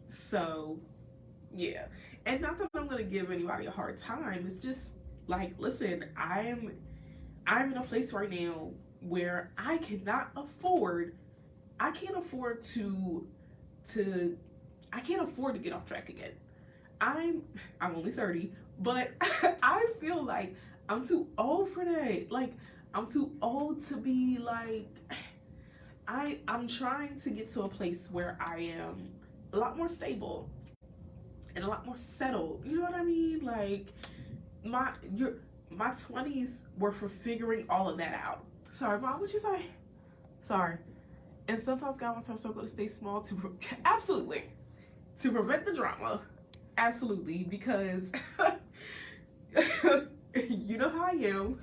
So, yeah. And not that I'm going to give anybody a hard time. It's just like, listen, I'm in a place right now where I can't afford to get off track again. I'm only 30, but I feel like I'm too old for that. Like, I'm too old to be like, I'm trying to get to a place where I am a lot more stable and a lot more settled. You know what I mean? Like, my 20s were for figuring all of that out. Sorry, Mom, what you say? Sorry. And sometimes God wants our circle to stay small absolutely, to prevent the drama. Absolutely, because you know how I am.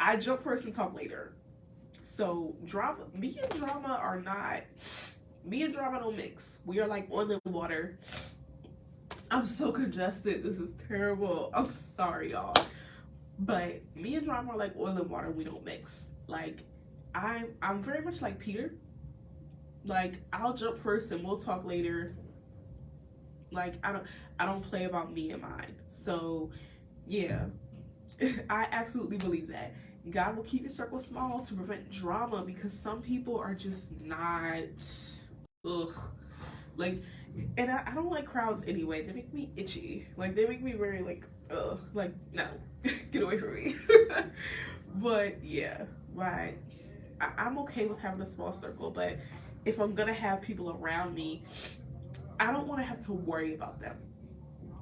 I jump first and talk later. So me and drama don't mix. We are like oil and water. I'm so congested. This is terrible. I'm sorry, y'all. But me and drama are like oil and water. We don't mix. Like, I'm very much like Peter. Like, I'll jump first and we'll talk later. Like, I don't play about me and mine. So, yeah. I absolutely believe that. God will keep your circle small to prevent drama, because some people are just not, like, and I don't like crowds anyway. They make me itchy. Like, they make me very like, like, no, get away from me. But yeah, right. I'm okay with having a small circle, but if I'm gonna have people around me, I don't want to have to worry about them.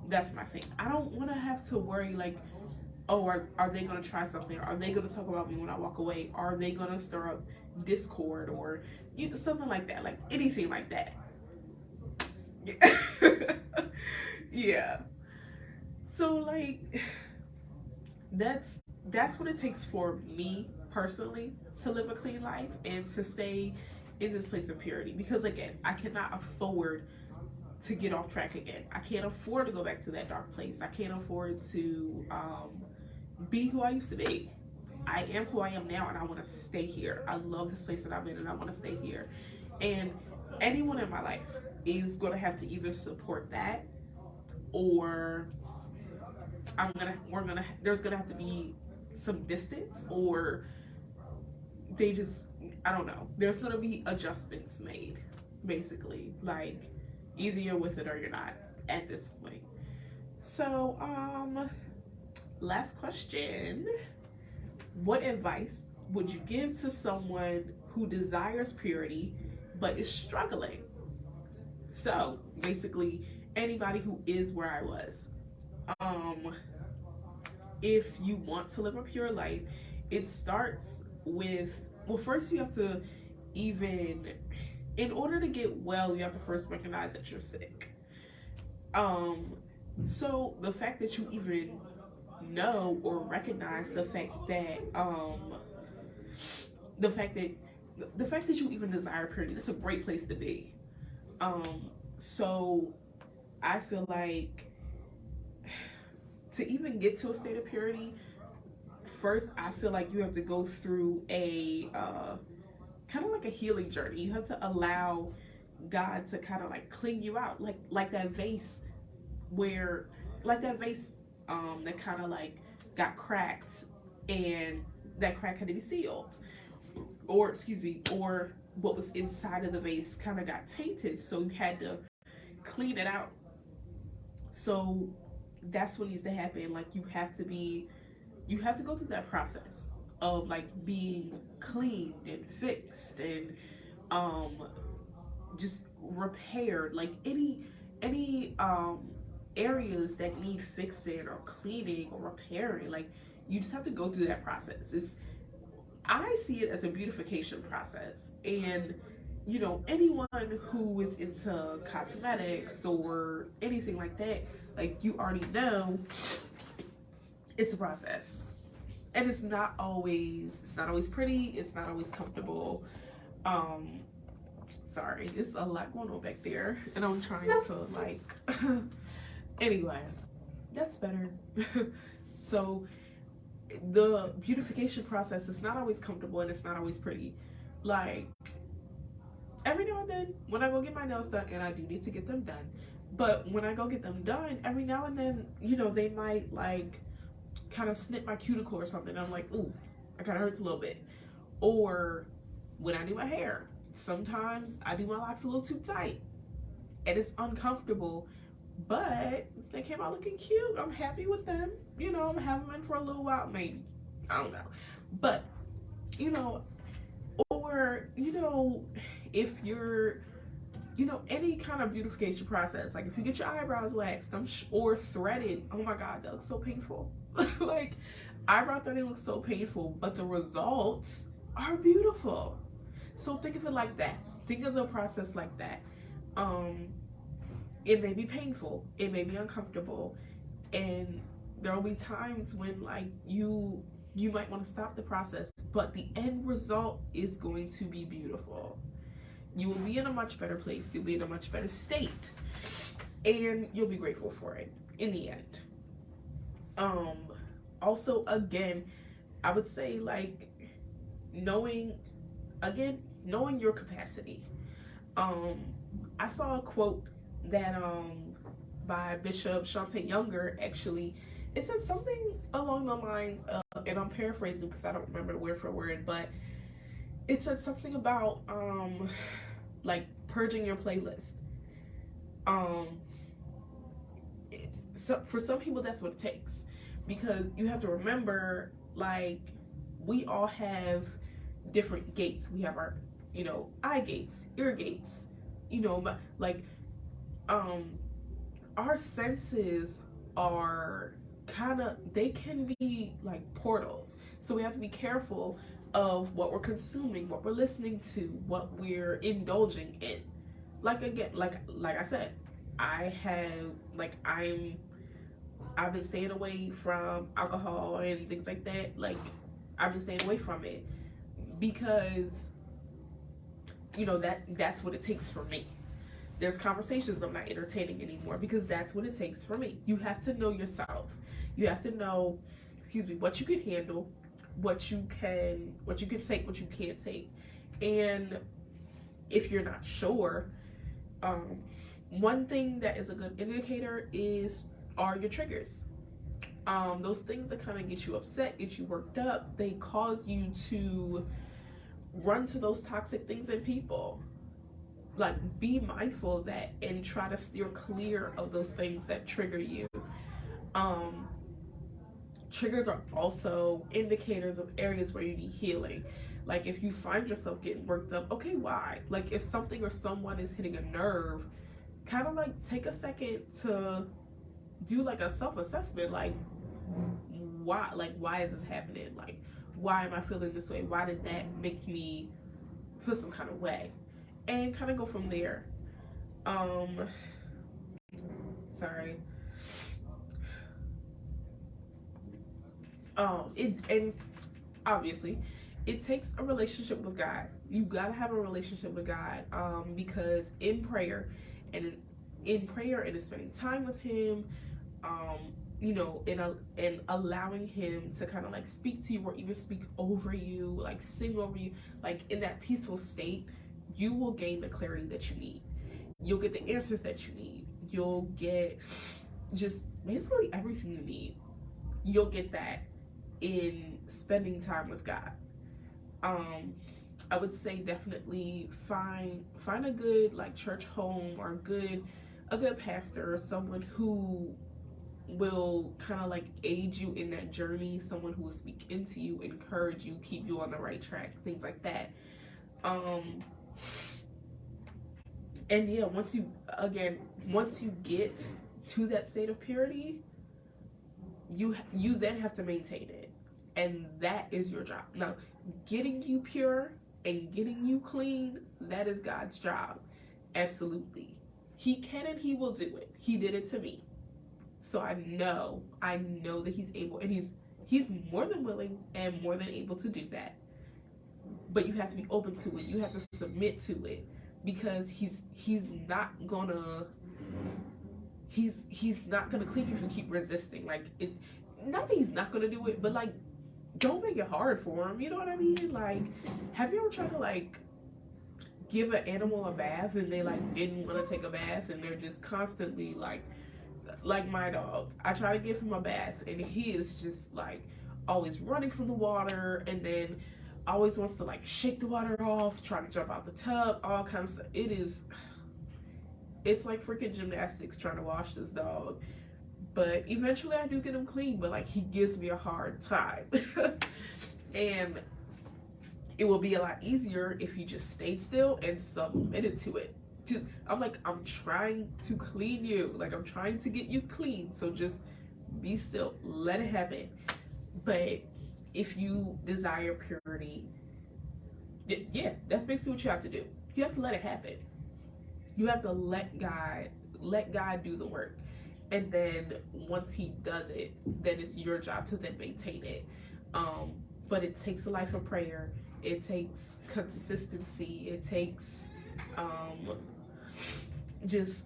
That's my thing. I don't want to have to worry, like, oh, are they going to try something? Are they going to talk about me when I walk away? Are they going to stir up discord or something like that? Like, anything like that. Yeah. So, like, that's what it takes for me personally to live a clean life and to stay in this place of purity. Because, again, I cannot afford to get off track again. I can't afford to go back to that dark place. I can't afford to be who I used to be. I am who I am now, and I want to stay here. I love this place that I'm in, and I want to stay here. And anyone in my life is going to have to either support that, or there's gonna have to be some distance, or I don't know. There's gonna be adjustments made, basically. Like, either you're with it or you're not at this point. So, last question. What advice would you give to someone who desires purity but is struggling? So, basically, anybody who is where I was. If you want to live a pure life, it starts with, well, first you have to in order to get well, you have to first recognize that you're sick. So the fact that you even know or recognize the fact that you even desire purity, that's a great place to be. So I feel like to even get to a state of purity, first I feel like you have to go through a kind of like a healing journey. You have to allow God to kind of like clean you out, like that vase that kind of like got cracked, and that crack had to be sealed, or what was inside of the vase kind of got tainted, so you had to clean it out. So that's what needs to happen. Like, you have to go through that process of like being cleaned and fixed and just repaired, like any areas that need fixing or cleaning or repairing. Like, you just have to go through that process. It's I see it as a beautification process. And anyone who is into cosmetics or anything like that, like, you already know it's a process. And it's not always pretty, it's not always comfortable. um Sorry, it's a lot going on back there, and I'm trying to like anyway, that's better. So the beautification process is not always comfortable and it's not always pretty. Like, every now and then when I go get my nails done, and I do need to get them done, but when I go get them done, every now and then, they might like kind of snip my cuticle or something. I'm like, ooh, it kind of hurts a little bit. Or when I do my hair, sometimes I do my locks a little too tight and it's uncomfortable, but they came out looking cute. I'm happy with them. I'm gonna have them in for a little while, maybe. I don't know. But, or, if you're, any kind of beautification process, like if you get your eyebrows waxed, or threaded, oh my God, that looks so painful. Like, eyebrow threading looks so painful, but the results are beautiful. So think of it like that. Think of the process like that. It may be painful, it may be uncomfortable, and there will be times when like you might want to stop the process, but the end result is going to be beautiful. You will be in a much better place, you'll be in a much better state, and you'll be grateful for it in the end. Also, again, I would say, like, knowing your capacity. I saw a quote that by Bishop Shante Younger, actually. It said something along the lines of, and I'm paraphrasing because I don't remember word for word, but it said something about like purging your playlist. So for some people that's what it takes, because you have to remember, like, we all have different gates. We have our eye gates, ear gates, like our senses are they can be like portals. So we have to be careful of what we're consuming, what we're listening to, what we're indulging in. Like, again, like I said, I've been staying away from alcohol and things like that. Like, I've been staying away from it because that's what it takes for me. There's conversations I'm not entertaining anymore because that's what it takes for me. You have to know yourself. You have to know, what you can handle, what you can take, what you can't take. And if you're not sure, one thing that is a good indicator are your triggers. Those things that kind of get you upset, get you worked up, they cause you to run to those toxic things and people. Like, be mindful of that and try to steer clear of those things that trigger you. Triggers are also indicators of areas where you need healing. Like, if you find yourself getting worked up, okay, why? Like, if something or someone is hitting a nerve, kind of like take a second to do like a self-assessment. Like, why is this happening? Like, why am I feeling this way? Why did that make me feel some kind of way? And kind of go from there. Sorry. And obviously, it takes a relationship with God. You gotta have a relationship with God, because in prayer and in spending time with Him, and allowing Him to kind of like speak to you or even speak over you, like sing over you, like in that peaceful state, you will gain the clarity that you need. You'll get the answers that you need. You'll get just basically everything you need. You'll get that in spending time with God. I would say definitely find a good like church home, or a good pastor, or someone who will kind of like aid you in that journey, someone who will speak into you, encourage you, keep you on the right track, things like that. And yeah, once you get to that state of purity, you then have to maintain it, and that is your job. Now, getting you pure and getting you clean, that is God's job. Absolutely. He can and he will do it. He did it to me. So I know that he's able, and he's more than willing and more than able to do that. But you have to be open to it. You have to submit to it, because he's not gonna clean you if you keep resisting. Like, it, not that he's not gonna do it, but like, don't make it hard for him. You know what I mean? Like, have you ever tried to like give an animal a bath and they like didn't want to take a bath, and they're just constantly like my dog. I try to give him a bath and he is just like always running from the water, and then always wants to like shake the water off, try to jump out the tub, all kinds of stuff. It's like freaking gymnastics trying to wash this dog. But eventually I do get him clean, but like, he gives me a hard time. And it will be a lot easier if you just stayed still and submitted to it. Just, I'm trying to clean you. Like, I'm trying to get you clean. So just be still, let it happen. But if you desire purity, yeah, that's basically what you have to do. You have to let it happen. You have to let God do the work. And then once he does it, then it's your job to then maintain it. But it takes a life of prayer. It takes consistency. It takes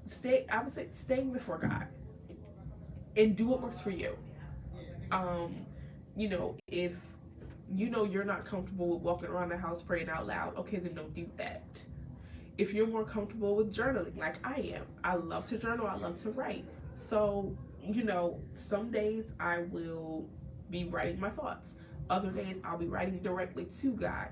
staying before God and do what works for you. If you're not comfortable with walking around the house praying out loud, okay, then don't do that. If you're more comfortable with journaling, like I am, I love to journal, I love to write. So, some days I will be writing my thoughts. Other days I'll be writing directly to God.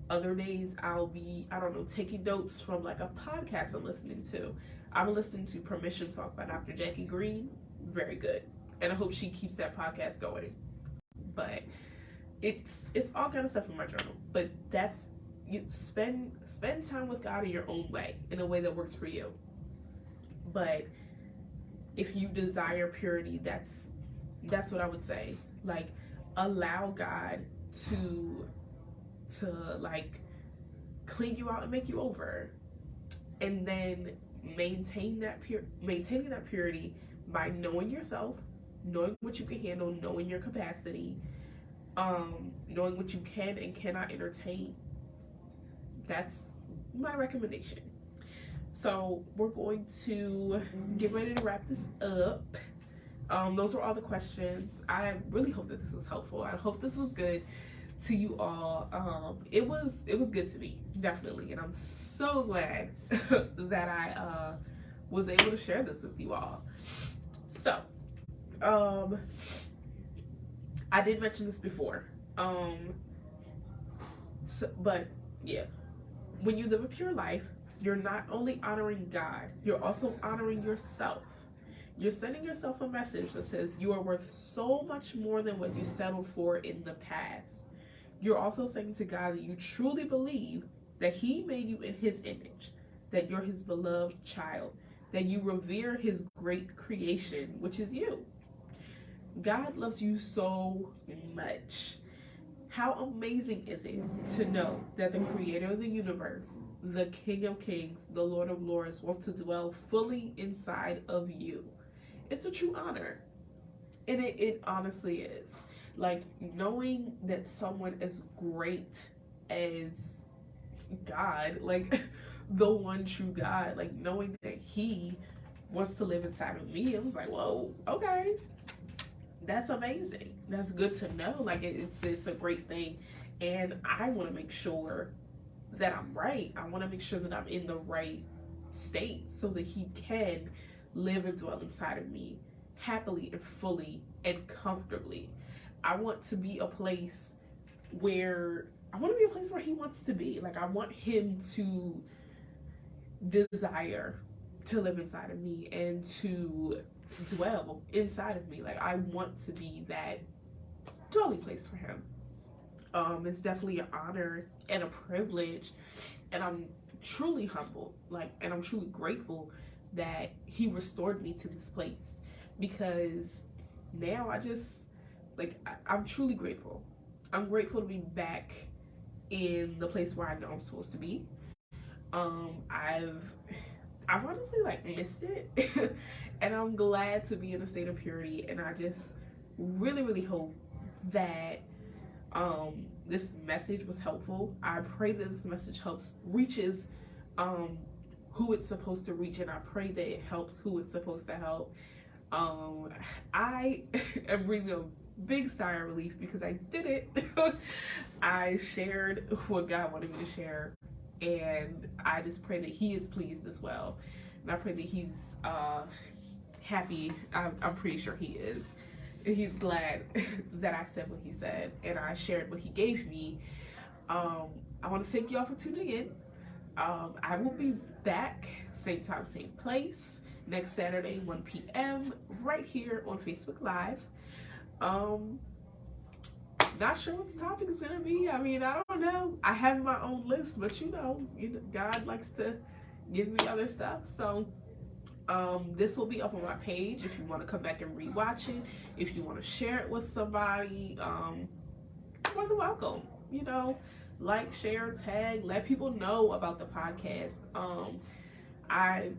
Other days I'll be, taking notes from like a podcast I'm listening to. I'm listening to Permission Talk by Dr. Jackie Green. Very good. And I hope she keeps that podcast going. But it's all kind of stuff in my journal. But you spend time with God in your own way, in a way that works for you. But if you desire purity, that's what I would say. Like, allow God to like clean you out and make you over, and then maintaining that purity by knowing yourself, knowing what you can handle, knowing your capacity, knowing what you can and cannot entertain. That's my recommendation. So we're going to get ready to wrap this up. Those were all the questions. I really hope that this was helpful. I hope this was good to you all. It was good to me, definitely, and I'm so glad that I was able to share this with you all. So, I did mention this before, but yeah, when you live a pure life, you're not only honoring God, you're also honoring yourself. You're sending yourself a message that says you are worth so much more than what you settled for in the past. You're also saying to God that you truly believe that he made you in his image, that you're his beloved child, that you revere his great creation, which is you. God loves you so much. How amazing is it to know that the creator of the universe, the King of Kings, the Lord of Lords, wants to dwell fully inside of you? It's a true honor. And it honestly is. Like, knowing that someone as great as God, like the one true God, like knowing that he wants to live inside of me, I was like, whoa, okay. That's amazing. That's good to know. Like, it's a great thing. And I want to make sure that I'm right. I want to make sure that I'm in the right state so that he can live and dwell inside of me happily and fully and comfortably. I want to be a place where he wants to be. Like, I want him to desire to live inside of me and to dwell inside of me. Like, I want to be that dwelling place for him. It's definitely an honor and a privilege, and I'm truly humbled, like, and I'm truly grateful that he restored me to this place, because now I just, like, I'm truly grateful. I'm grateful to be back in the place where I know I'm supposed to be. I've honestly, like, missed it, and I'm glad to be in a state of purity. And I just really, really hope that this message was helpful. I pray that this message reaches who it's supposed to reach, and I pray that it helps who it's supposed to help. I am really a big sigh of relief because I did it. I shared what God wanted me to share, and I just pray that he is pleased as well. And I pray that he's happy. I'm pretty sure he is. He's glad that I said what he said and I shared what he gave me. I want to thank y'all for tuning in. I will be back, same time, same place, next Saturday, 1 p.m., right here on Facebook Live. Not sure what the topic is going to be. I mean, I don't know. I have my own list, but you know, God likes to give me other stuff. So this will be up on my page if you want to come back and rewatch it. If you want to share it with somebody, more than welcome. You know, like, share, tag, let people know about the podcast. I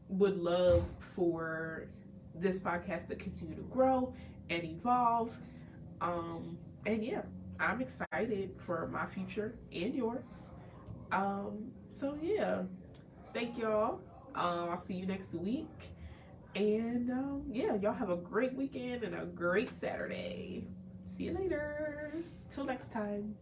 would love for this podcast to continue to grow and evolve. And yeah, I'm excited for my future and yours. So yeah, thank y'all. I'll see you next week. And yeah, y'all have a great weekend and a great Saturday. See you later. Till next time.